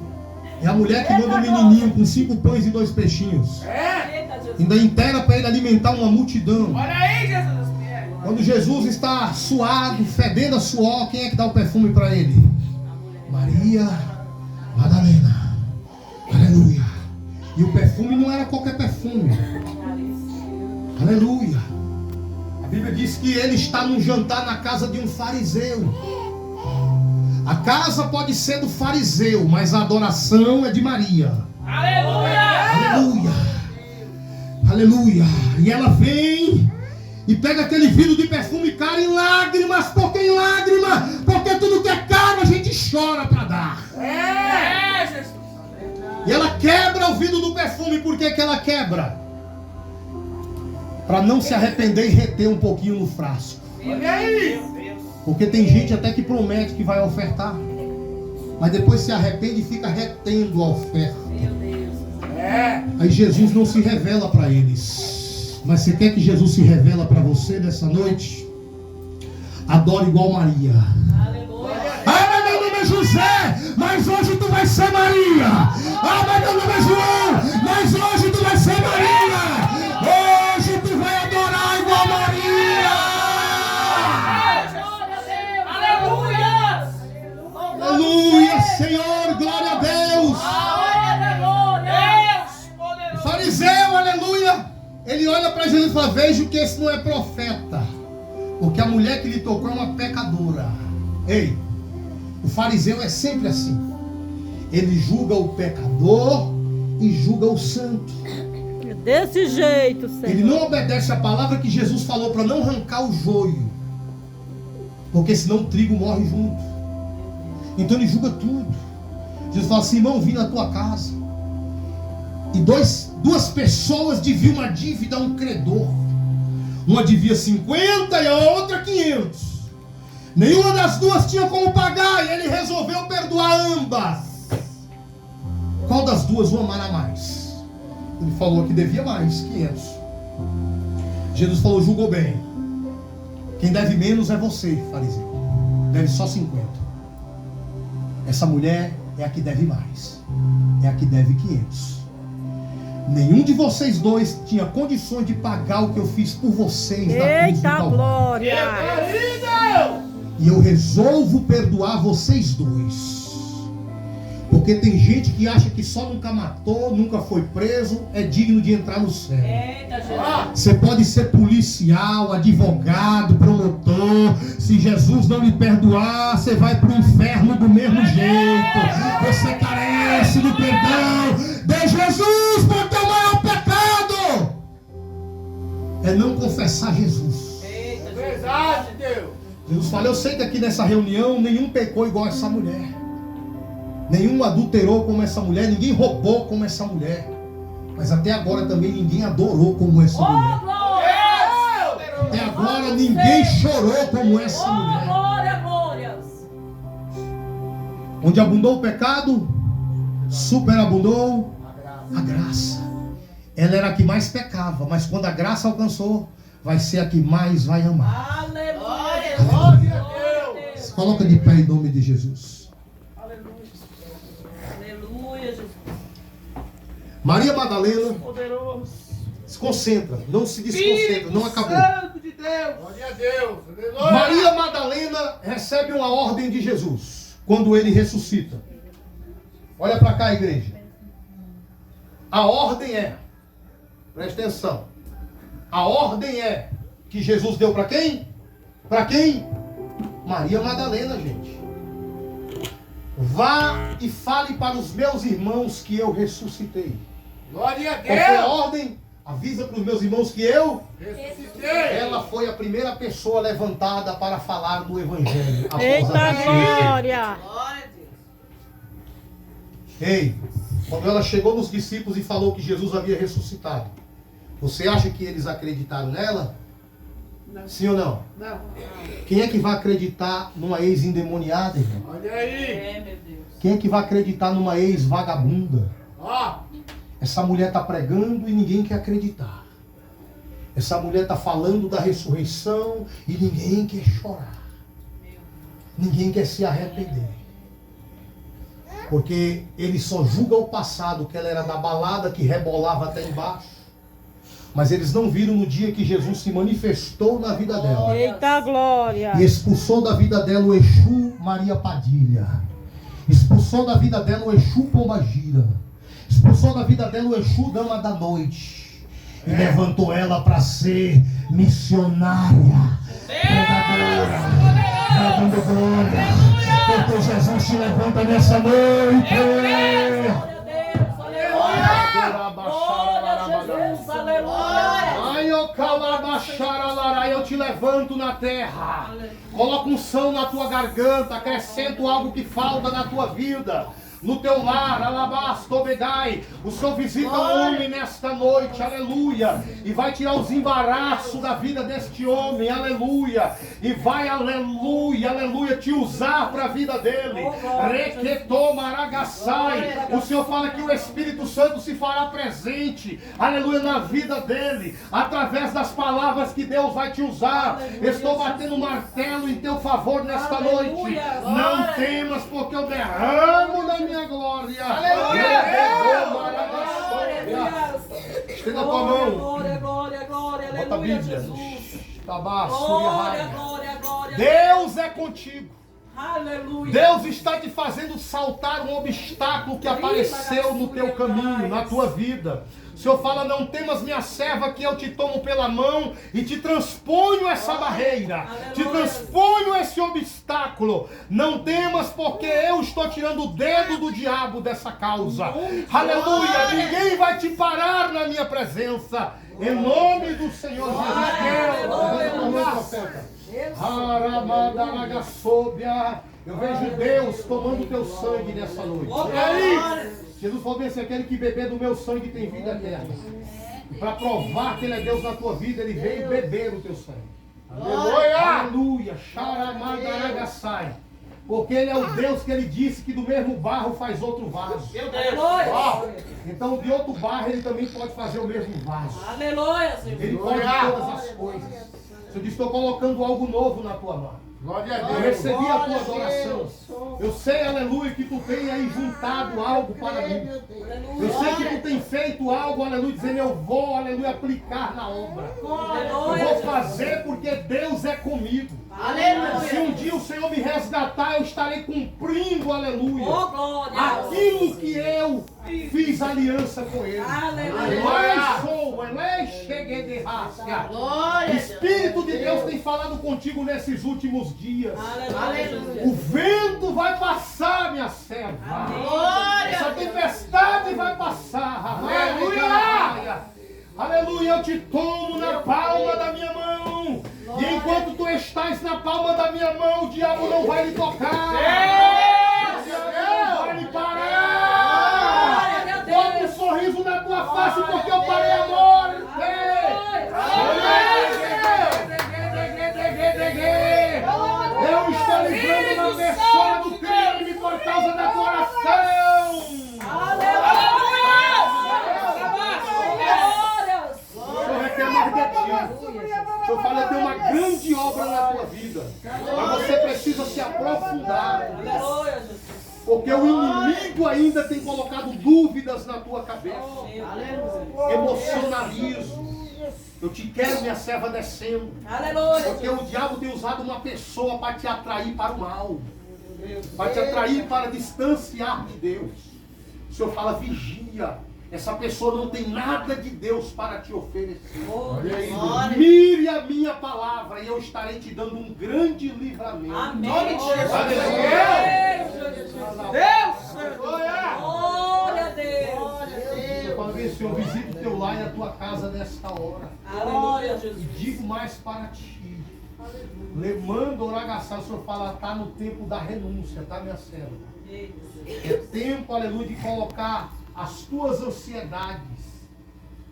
é a mulher que manda um menininho com 5 pães e 2 peixinhos. É. Ainda inteira para ele alimentar uma multidão. Olha aí, Jesus. Quando Jesus está suado, fedendo a suor, quem é que dá o perfume para ele? Maria Madalena. Aleluia. E o perfume não era qualquer perfume. Aleluia. A Bíblia diz que ele está num jantar na casa de um fariseu. A casa pode ser do fariseu, mas a adoração é de Maria. Aleluia! Aleluia. Aleluia. E ela vem e pega aquele vidro de perfume caro em lágrimas. Por que em lágrimas? Porque tudo que é caro a gente chora para dar. É, Jesus! E ela quebra o vidro do perfume. Por que que ela quebra? Para não se arrepender e reter um pouquinho no frasco. Olha aí. Porque tem gente até que promete que vai ofertar, mas depois se arrepende e fica retendo a oferta. Aí Jesus não se revela para eles. Mas você quer que Jesus se revela para você nessa noite? Adore igual Maria. Ah, mas meu nome é José, mas hoje tu vai ser Maria. Ah, mas meu nome é João, mas hoje tu vai ser Maria. Hoje tu vai adorar igual Maria. Aleluia! Aleluia, Senhor, glória a Deus. O fariseu, aleluia, ele olha para Jesus e fala: vejo que esse não é profeta, porque a mulher que lhe tocou é uma pecadora. Ei, o fariseu é sempre assim. Ele julga o pecador e julga o santo. É desse jeito, Senhor. Ele não obedece a palavra que Jesus falou para não arrancar o joio, porque senão o trigo morre junto. Então ele julga tudo. Jesus fala assim: irmão, vim na tua casa e duas pessoas deviam uma dívida a um credor. Uma devia 50 e a outra 500. Nenhuma das duas tinha como pagar, e ele resolveu perdoar ambas. Qual das duas o amará mais? Ele falou que devia mais, 500. Jesus falou: julgou bem. Quem deve menos é você, fariseu. Deve só 50. Essa mulher é a que deve mais. É a que deve 500. Nenhum de vocês dois tinha condições de pagar o que eu fiz por vocês na cruz do Eita Calvário. glória! E eu resolvo perdoar vocês dois. Porque tem gente que acha que só nunca matou, nunca foi preso, é digno de entrar no céu. Eita, Jesus! Você pode ser policial, advogado, promotor. Se Jesus não lhe perdoar, você vai para o inferno do mesmo jeito. Você carece do perdão de Jesus, porque o maior pecado é não confessar Jesus. Eita, Jesus! Verdade, Deus. Jesus fala: eu sei que aqui nessa reunião nenhum pecou igual essa mulher. Nenhum adulterou como essa mulher, ninguém roubou como essa mulher. Mas até agora também ninguém adorou como essa mulher. Até agora ninguém chorou como essa mulher. Glória, glórias! Onde abundou o pecado, superabundou a graça. Ela era a que mais pecava, mas quando a graça alcançou, vai ser a que mais vai amar. Aleluia! Glória a Deus. Se coloca de pé em nome de Jesus. Aleluia, Jesus! Maria Madalena, Poderoso. se concentra, não se desconcentra, não acabou. Santo de Deus. Glória a Deus. Aleluia. Maria Madalena recebe uma ordem de Jesus quando ele ressuscita. Olha para cá, igreja. A ordem é, presta atenção, a ordem é que Jesus deu para quem? Para quem? Maria Madalena, gente. Vá e fale para os meus irmãos que eu ressuscitei. Glória a Qual foi a Deus. ordem? Avisa para os meus irmãos que eu... Ressuscitei. Ela foi a primeira pessoa levantada para falar do Evangelho. após a Eita ressurreição. glória! Ei, quando ela chegou nos discípulos e falou que Jesus havia ressuscitado, você acha que eles acreditaram nela? Não. Sim ou não? Não. Quem é que vai acreditar numa ex-endemoniada, irmão? Olha aí. É, meu Deus! Quem é que vai acreditar numa ex-vagabunda? Ó. Essa mulher está pregando e ninguém quer acreditar. Essa mulher está falando da ressurreição e ninguém quer chorar. Ninguém quer se arrepender. Porque ele só julga o passado, que ela era da balada que rebolava até embaixo. Mas eles não viram no dia que Jesus se manifestou na vida dela. Eita glória. E expulsou da vida dela o Exu Maria Padilha. Expulsou da vida dela o Exu Pombagira. Expulsou da vida dela o Exu Dama da Noite. E levantou ela para ser missionária, pregadora, dando glória. Porque Jesus te levanta nessa noite. Ai, eu calabacharalarai, eu te levanto na terra. Coloca unção na tua garganta, acrescento algo que falta na tua vida. No teu lar, alabastobedai. O Senhor visita um homem nesta noite, aleluia. E vai tirar os embaraços da vida deste homem, aleluia. E vai, aleluia, aleluia, te usar para a vida dele. Requetomaragasai. O Senhor fala que o Espírito Santo se fará presente, aleluia, na vida dele, através das palavras que Deus vai te usar. Estou batendo martelo em teu favor nesta noite. Não temas, porque eu derramo na minha glória. Aleluia! Estenda a tua mão. Glória, glória, glória. Bota a Aleluia, Bíblia. Jesus. Glória, Glória, glória. Deus é contigo. Aleluia. Deus está te fazendo saltar um obstáculo que apareceu no teu caminho, na tua vida. O Senhor fala, não temas minha serva, que eu te tomo pela mão e te transponho essa barreira, te transponho esse obstáculo. Não temas, porque eu estou tirando o dedo do diabo dessa causa. Aleluia, ninguém vai te parar na minha presença. Em nome do Senhor Jesus. Eu vejo Deus tomando teu sangue nessa noite. Jesus falou bem assim, aquele que beber do meu sangue tem vida eterna. E para provar que Ele é Deus na tua vida, Ele veio beber o teu sangue. Aleluia! Aleluia! Xaramadaragasai. Porque Ele é o Deus que Ele disse que do mesmo barro faz outro vaso. Meu Deus. Então de outro barro Ele também pode fazer o mesmo vaso. Aleluia, Senhor. Ele pode todas as coisas. Eu disse, estou colocando algo novo na tua mão. Glória a Eu Deus. recebi a tua adoração. Eu sei, aleluia, que tu tem aí juntado algo para mim. Eu sei que tu tem feito algo, aleluia, dizendo eu vou, aleluia, aplicar na obra. Eu vou fazer porque Deus é comigo. Aleluia. Se um dia o Senhor me resgatar, eu estarei cumprindo, aleluia, Oh, glória. aquilo que eu fiz aliança com Ele. Aleluia. O Espírito de Deus tem falado contigo nesses últimos dias. Aleluia. O vento vai passar, minha serva. Glória. Essa tempestade vai passar. Aleluia. Aleluia, eu te tomo na palma da minha mão. E enquanto tu estás na palma da minha mão, o diabo não vai lhe tocar. O diabo não vai lhe parar. Bota um sorriso na tua face, porque eu parei a morte. Eu estou livrando uma pessoa do crime por causa da tua oração. O Senhor requer mais de ti. O Senhor fala, tem uma grande obra na tua vida. Mas você precisa se aprofundar. Porque o inimigo ainda tem colocado dúvidas na tua cabeça. Emocionalismo. Eu te quero, minha serva, descendo. Porque o diabo tem usado uma pessoa para te atrair para o mal. Para te atrair para distanciar de Deus. O Senhor fala, vigia. Essa pessoa não tem nada de Deus para te oferecer. Mire a minha palavra e eu estarei te dando um grande livramento. Amém. Aleluia. Deus. Glória a Deus. Eu falo bem, Senhor, visite o teu lar e a tua casa nesta hora. Glória a E Jesus. digo mais para ti. Lemando oragaçá, o Senhor fala, está no tempo da renúncia, tá, minha serva? É tempo, aleluia, de colocar as tuas ansiedades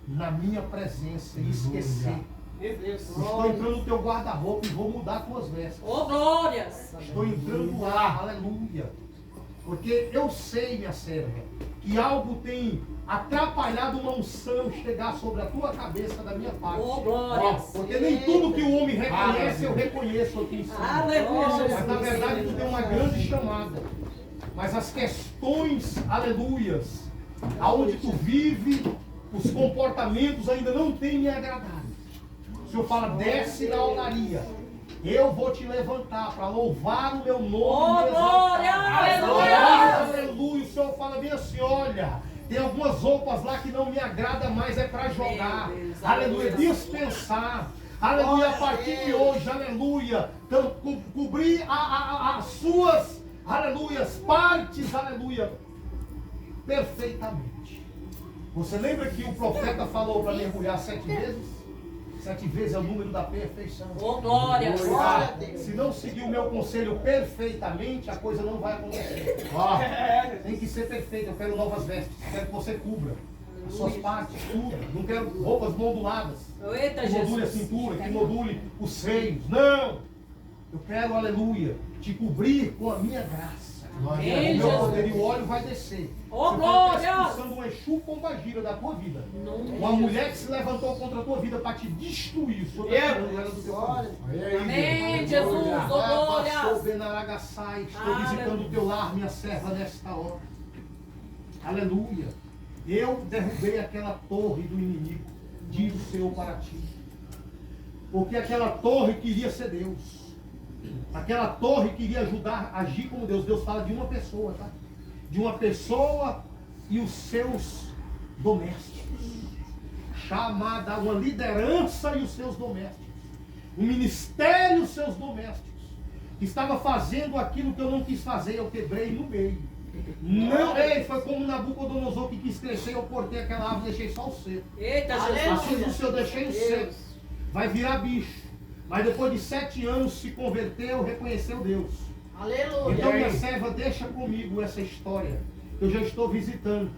na minha presença e esquecer. Estou entrando no teu guarda-roupa e vou mudar tuas vestes. Oh, glórias. Estou entrando no ar, aleluia. Porque eu sei, minha serva, que algo tem atrapalhado uma unção chegar sobre a tua cabeça da minha parte. Oh, glórias. Porque nem tudo que o homem reconhece, eu reconheço aqui em cima. Aleluia, Mas na Jesus. verdade tu tem uma grande chamada. Mas as questões, aleluias, aonde tu vive, os comportamentos ainda não têm me agradado. O Senhor fala, desce na altaria. Eu vou te levantar para louvar o meu nome. Oh, glória! Aleluia! Aleluia! Aleluia! O Senhor fala bem assim, olha, tem algumas roupas lá que não me agrada mais, é para jogar. Deus, Aleluia! aleluia. Dispensar. Aleluia! A partir de hoje, aleluia! Então, cobrir as suas, aleluia, partes, aleluia, perfeitamente. Você lembra que o profeta falou para mergulhar 7 vezes? 7 vezes é o número da perfeição. Oh, glória! Ah, se não seguir o meu conselho perfeitamente, a coisa não vai acontecer. Tem que ser perfeito. Eu quero novas vestes. Quero que você cubra as suas partes, tudo. Não quero roupas moduladas. Eita, Que module a Jesus! cintura, que module os seios. Não! Eu quero, aleluia, te cobrir com a minha graça. Amém, O meu Jesus. poder e o óleo vai descer. Oh, Você glória! vai estar expulsando um Exu pombagira da tua vida. Uma mulher que se levantou contra a tua vida para te destruir. Sobre a ela do teu caminho. Amém, Jesus! Oh, glória! Estou visitando o teu lar, minha serva, nesta hora. Aleluia. Eu derrubei aquela torre do inimigo, diz o Senhor para ti. Porque aquela torre queria ser Deus. Aquela torre queria ajudar a agir como Deus. Deus fala de uma pessoa, tá? De uma pessoa e os seus domésticos. Chamada uma liderança e os seus domésticos. Um ministério e os seus domésticos. Que estava fazendo aquilo que eu não quis fazer, eu quebrei no meio. Não, foi como Nabucodonosor que quis crescer, eu cortei aquela árvore e deixei só o seco. Eita, Assim Jesus! do Senhor, deixei o seco. Vai virar bicho. Mas depois de 7 anos se converteu, reconheceu Deus. Aleluia. Então minha serva, deixa comigo essa história. Eu já estou visitando.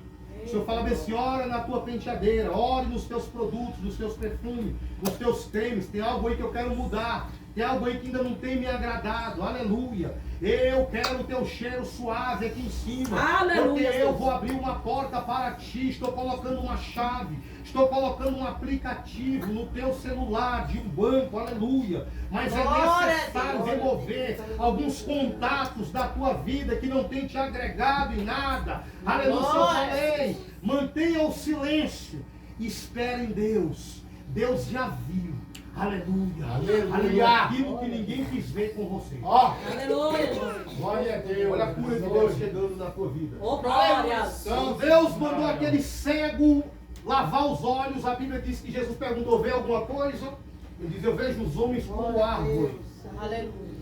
O Senhor fala bem assim, ora na tua penteadeira, ore nos teus produtos, nos teus perfumes, nos teus tênis. Tem algo aí que eu quero mudar. Tem algo aí que ainda não tem me agradado. Aleluia. Eu quero o teu cheiro suave aqui em cima. Aleluia. Porque eu vou abrir uma porta para ti. Estou colocando uma chave. Estou colocando um aplicativo no teu celular de um banco. Aleluia. Mas Glória é necessário a Deus. remover alguns contatos da tua vida que não tem te agregado em nada. Aleluia. Eu Glória. falei, mantenha o silêncio. Espere em Deus. Deus já viu. Aleluia. Aleluia. Aquilo que ninguém quis ver com você. Ó, Aleluia, Jesus! glória a Deus. Olha a cura de Deus chegando na tua vida. Oh, glória! Então, Deus mandou aquele cego lavar os olhos. A Bíblia diz que Jesus perguntou, vê alguma coisa? Ele diz, eu vejo os homens como árvores. Aleluia.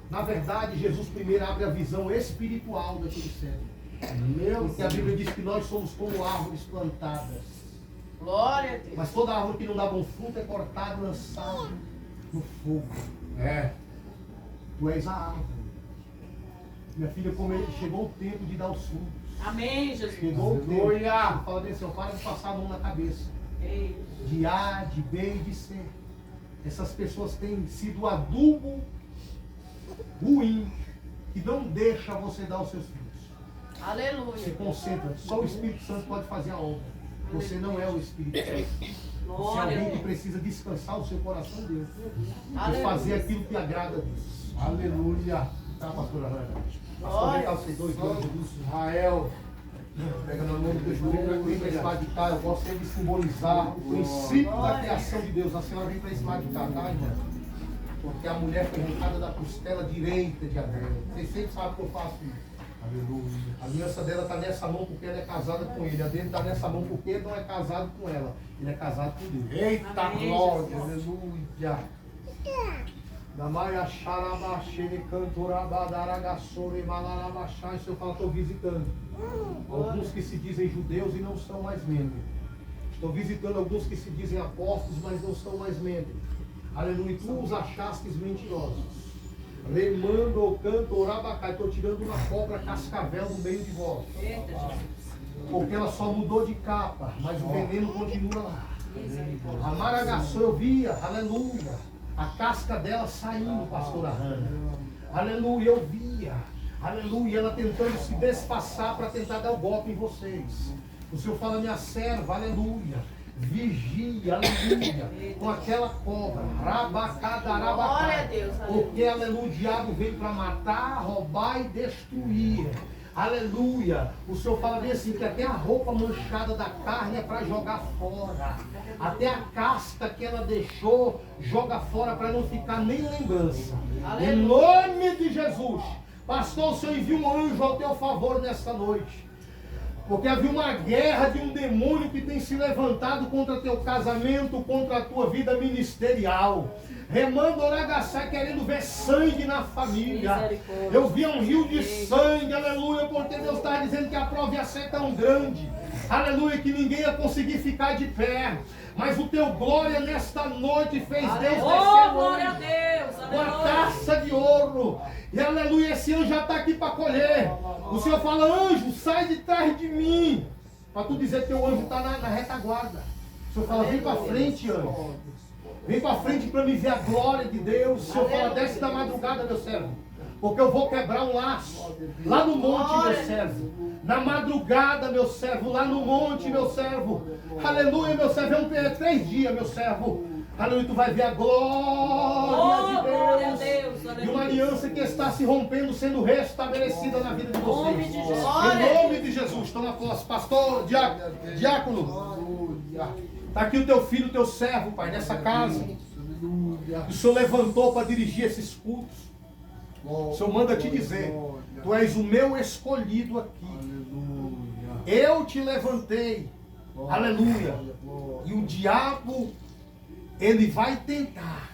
Na verdade, Jesus primeiro abre a visão espiritual daquele cego. Porque a Bíblia diz que nós somos como árvores plantadas. Glória a Deus. Mas toda árvore que não dá bom fruto é cortada e lançada no fogo. É. Tu és a árvore. Minha filha, como chegou o tempo de dar os frutos. Amém, Jesus! Chegou o tempo. Aleluia. Fala bem assim, para de passar a mão na cabeça. Ei, De A, de B e de C. Essas pessoas têm sido o adubo ruim que não deixa você dar os seus frutos. Se Aleluia. concentra. Só o Espírito Santo pode fazer a obra. Você não é o Espírito Santo. Você é alguém que glória! precisa descansar o seu coração em Deus. E Aleluia. fazer aquilo que agrada a Deus. Aleluia. Tá, pastora Rana? Glória. Aproveitar vocês dois, Jesus. Israel. Pega na mão de Deus, vem para esse lado de cá. Eu gosto sempre de simbolizar o princípio da criação de Deus. A senhora vem para esse lado de cá, tá, irmã? Porque a mulher foi arrancada da costela direita de Adão. Vocês sempre sabem que eu faço isso. Aleluia. A aliança dela está nessa mão porque ela é casada com ele. A dele está nessa mão porque ele não é casado com ela. Ele é casado com Deus. Eita Amém, glória. Aleluia. Namaya xarabaxene cantorabadaragasore malarabachá. E o Senhor fala, estou visitando alguns que se dizem judeus e não são mais membros. Estou visitando alguns que se dizem apóstolos, mas não são mais membros. Aleluia. E tu os achastes mentirosos. Remando o canto orabacai. Estou tirando uma cobra cascavel do meio de vós. Eita, Jesus! Porque ela só mudou de capa, mas o veneno continua lá. A maragaçô eu via, aleluia. A casca dela saindo, pastora Rana. Aleluia, eu via. Aleluia, ela tentando se despassar para tentar dar o golpe em vocês. O Senhor fala, minha serva, aleluia. Vigia, aleluia, com aquela cobra, rabacadarabacá. Glória a Deus, aleluia. Porque, aleluia, o diabo veio para matar, roubar e destruir. Aleluia. O Senhor fala bem assim, que até a roupa manchada da carne é para jogar fora. Até a casca que ela deixou, joga fora para não ficar nem lembrança. Aleluia. Em nome de Jesus. Pastor, o Senhor envia um anjo ao teu favor nesta noite. Porque havia uma guerra de um demônio que tem se levantado contra teu casamento, contra a tua vida ministerial. Remando Oragaçai, querendo ver sangue na família. Eu via um rio de sangue, aleluia, porque Deus está dizendo que a prova ia ser tão grande. Aleluia, que ninguém ia conseguir ficar de pé. Mas o teu glória nesta noite fez Deus descer Oh, glória a Deus. uma Aleluia. taça de ouro. E aleluia, esse anjo já está aqui para colher. O Senhor fala, anjo, sai de trás de mim. Para tu dizer que teu anjo está na retaguarda. O Senhor fala, vem para frente, anjo. Vem para frente para me ver a glória de Deus. O Senhor fala, desce da madrugada, meu servo. Porque eu vou quebrar um laço. Lá no monte, meu servo. Na madrugada, meu servo. Lá no monte, meu servo. Aleluia, meu servo. É 3 dias, meu servo. Aleluia, tu vai ver a glória glória a de Deus. Deus. E uma aliança que está se rompendo, sendo restabelecida na vida de vocês. Nome de Jesus. Em nome de Jesus. Toma posse. Pastor, diácono. Aleluia. Está aqui o teu filho, o teu servo, Pai, nessa casa. Aleluia. O Senhor levantou para dirigir esses cultos. O Senhor manda te dizer, tu és o meu escolhido aqui. Aleluia. Eu te levantei. Aleluia. E o diabo, ele vai tentar.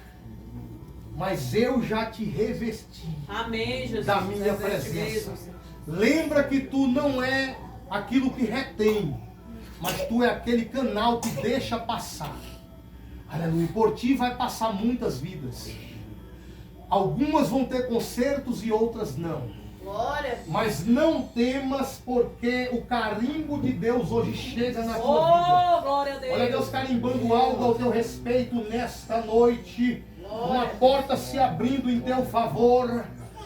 Mas eu já te revesti Amém, Jesus. da minha presença. Lembra que tu não é aquilo que retém, mas tu é aquele canal que deixa passar. Aleluia. Por ti vai passar muitas vidas. Algumas vão ter concertos e outras não. Glória. Mas não temas, porque o carimbo de Deus hoje chega na tua vida. Oh, glória a Deus. Olha Deus carimbando algo ao teu respeito nesta noite. Uma porta se abrindo em teu favor.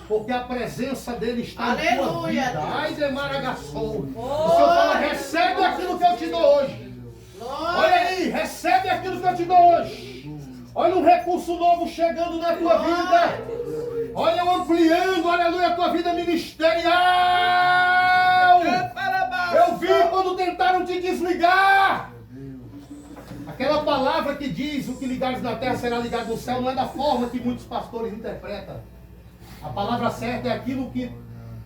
Porque a presença dele está em tua Aleluia. vida. Ai, Demaragaçou. O Senhor fala, recebe aquilo que eu te dou hoje. Olha Glória. aí, recebe aquilo que eu te dou hoje. Olha um recurso novo chegando na tua vida. Olha eu ampliando, aleluia, a tua vida ministerial. Eu vi quando tentaram te desligar. Aquela palavra que diz, o que ligares na terra será ligado no céu, não é da forma que muitos pastores interpretam. A palavra certa é aquilo que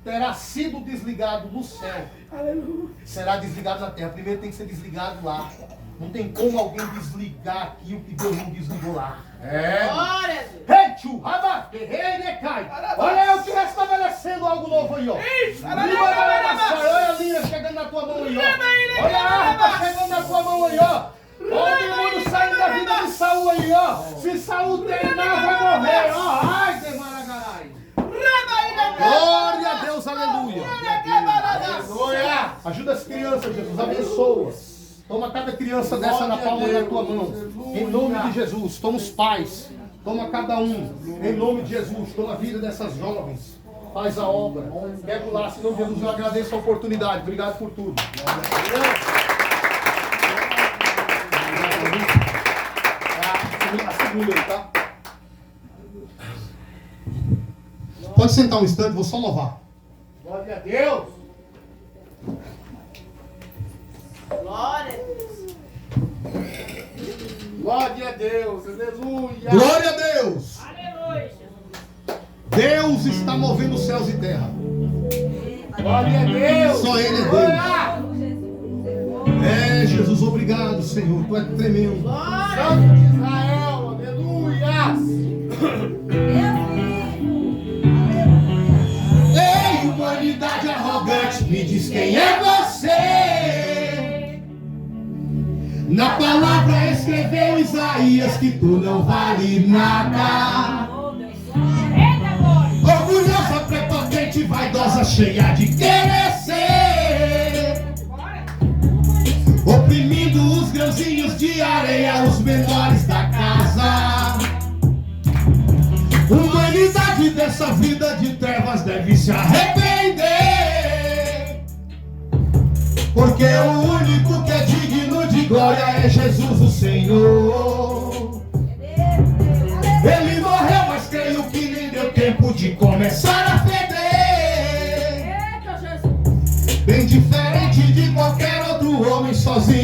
terá sido desligado no céu. Será desligado na terra. Primeiro tem que ser desligado lá. Não tem como alguém desligar aqui o que Deus não desligou lá. Glória. Olha eu te restabelecendo algo novo aí, ó. Olha a linha chegando na tua mão aí, ó. Olha a harpa chegando na tua mão aí, ó. Olha o demônio saindo da vida de Saul aí, ó. Se Saul treinar, vai morrer, ó. Ai, Demaragarai. Glória a Deus, aleluia. Aleluia. Ajuda as crianças, Jesus, abençoa. Toma cada criança dessa na palma da tua mão. Em nome de Jesus. Toma os pais. Toma cada um. Em nome de Jesus. Toma a vida dessas jovens. Faz a obra. Quebra o laço. Em nome de Jesus, eu agradeço a oportunidade. Obrigado por tudo. A segunda aí, tá? Pode sentar um instante, vou só louvar. Glória a Deus. Glória a Deus. Glória a Deus. Aleluia. Glória a Deus! Aleluia. Deus está movendo céus e terra. Glória a Deus. Só Ele é Deus. É, Jesus, obrigado, Senhor. Tu é tremendo. Glória. Santo de Israel. Aleluia. Ei, humanidade arrogante, me diz quem é você. Na palavra escreveu Isaías que tu não vale nada. Orgulhosa, prepotente, vaidosa, cheia de querer ser. Oprimindo os grãozinhos de areia, os menores da casa. Humanidade dessa vida de trevas deve se arrepender. Porque o único que é digno de glória é Jesus o Senhor. Ele morreu, mas creio que nem deu tempo de começar a feder.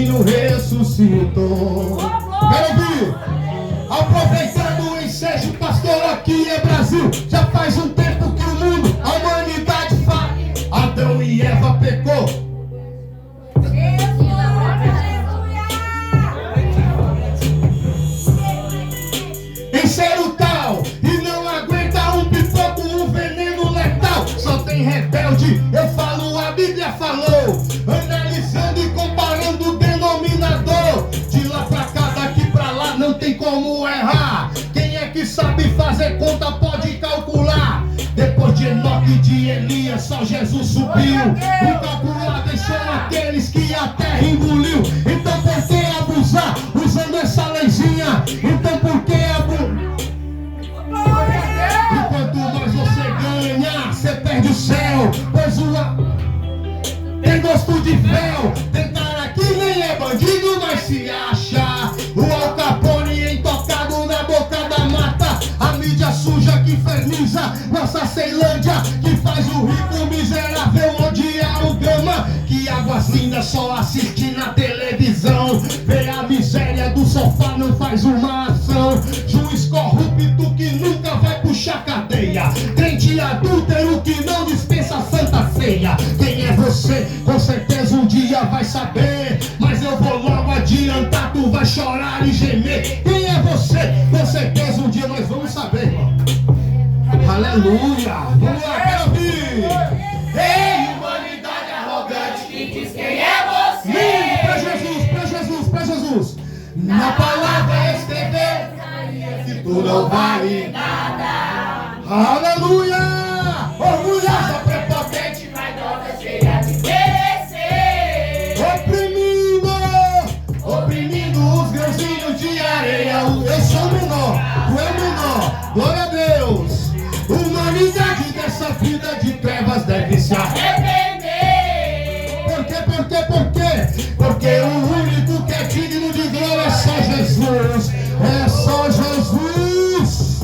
sozinho ressuscitou. Quero ouvir. Aproveitando o ensejo, pastor, aqui é Brasil. Já faz um tempo que o mundo, a humanidade fala. Adão e Eva pecou. Em ser o tal e não aguenta um pipoco, um veneno letal. Só tem rebelde, eu falo, a Bíblia falou. Analisando e comparando o denominador. De lá pra cá, daqui pra lá, não tem como errar. Quem é que sabe fazer conta pode calcular. Depois de Enoque e de Elias, só Jesus subiu. Incalculáveis são aqueles que a terra engoliu. Então por que abusar usando essa leizinha? Então por que abusar? Enquanto mais você ganha, você perde o céu. Pois tem gosto de fel. Tentar aqui nem é bandido, mas se acha. O Al Capone intocado na boca da mata. A mídia suja que inferniza nossa Ceilândia, que faz o rico miserável odiar o drama. Que águas lindas só assiste na televisão. Vê a miséria do sofá, não faz uma ação. Juiz corrupto que nunca vai puxar cadeia. Crente adúltero que não dispensa a santa ceia. Quem é você? Com certeza um dia vai saber. Mas eu vou logo adiantar, tu vai chorar e gemer. Quem é você? Com certeza um dia nós vamos saber, irmão. Aleluia! Vamos lá, quero ouvir! Ei, humanidade arrogante que diz quem é você. Pra Jesus, pra Jesus, pra Jesus. Na palavra escrever que tu não vale nada. Aleluia! Orgulhosa, prepotente, Vaidosa, cheia de merecer. oprimindo os grãozinhos de areia. Eu sou o menor, tu é o menor. Glória a Deus. Humanidade dessa vida de trevas deve se arrepender. Por quê? Porque o único que é digno de glória é só Jesus. É só Jesus.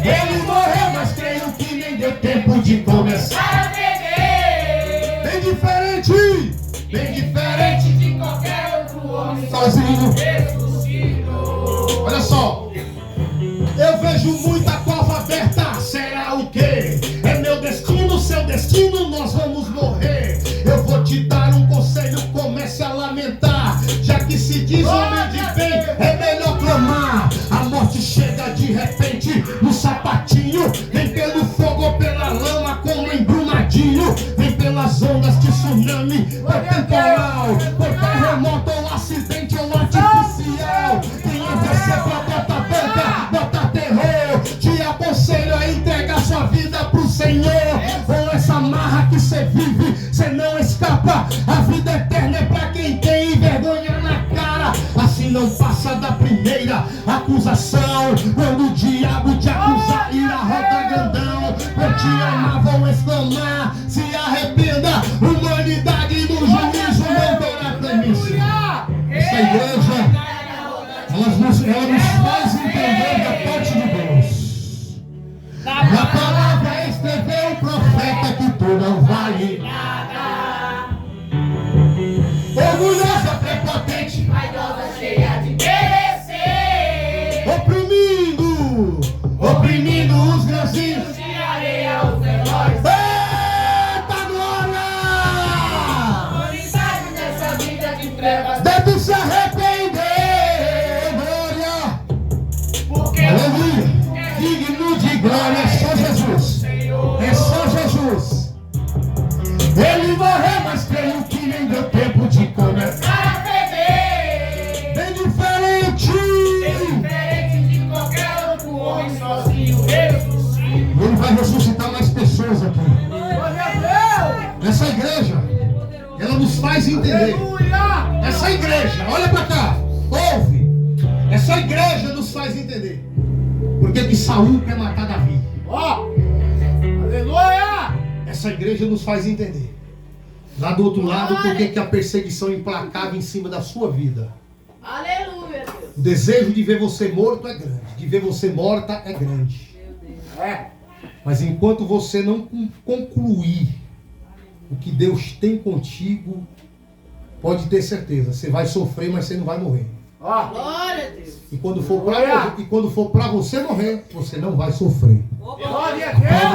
Ele morreu, mas creio que nem deu tempo de começar a beber. Bem diferente De qualquer outro homem sozinho. ressuscitou. Olha só. Eu vejo muita cova aberta, será o quê? É meu destino, seu destino, nós vamos morrer. Eu vou te dar um conselho, comece a lamentar. Já que se diz homem de bem, é melhor clamar. A morte chega de repente no sapatinho. Vem pelo fogo ou pela lama como embrumadinho. Vem pelas ondas de tsunami ou temporal. Por terremoto ou acidente ou artificial. Quem é você pra botar banca, botar terror? Te aconselho a entregar sua vida pro Senhor. Ou essa marra que você vive, você não escapa. A vida eterna é pra quem tem vergonha na cara. Assim não passa da primeira acusação. Quando o diabo te acusar, irá rodar grandão. Por te amar vão exclamar, se arrependa. Humanidade no juízo não terá clemência. Essa igreja, ela nos faz entender da parte de Deus. Na palavra escreveu o profeta que tu não vale nada. Orgulhosa, prepotente, Vaidosa, cheia de merecer. oprimindo os grãozinhos. De areia, os heróis. Eita glória! Humanidade dessa vida de trevas. Deve se arrepender, glória. Porque Aleluia! Digno de glória é só Jesus. É só Jesus. Ele morreu, mas creio que nem deu tempo de começar. para beber. Bem diferente. Diferente de qualquer outro homem sozinho ressuscita. Ele vai ressuscitar mais pessoas aqui. Glória a Nessa igreja, ela nos faz Deus! entender. Aleluia! Essa igreja, olha pra cá, ouve. Essa igreja nos faz entender. Porque que Saul quer matar Davi. Ó! Aleluia! Essa igreja nos faz entender. Lá do outro lado, porque que a perseguição implacável em cima da sua vida. Aleluia, Deus. O desejo de ver você morto é grande. De ver você morta é grande. É! Mas enquanto você não concluir o que Deus tem contigo, Pode ter certeza, você vai sofrer, mas você não vai morrer. Ó. Glória a Deus. E quando for para você morrer, você não vai sofrer. Glória a Pode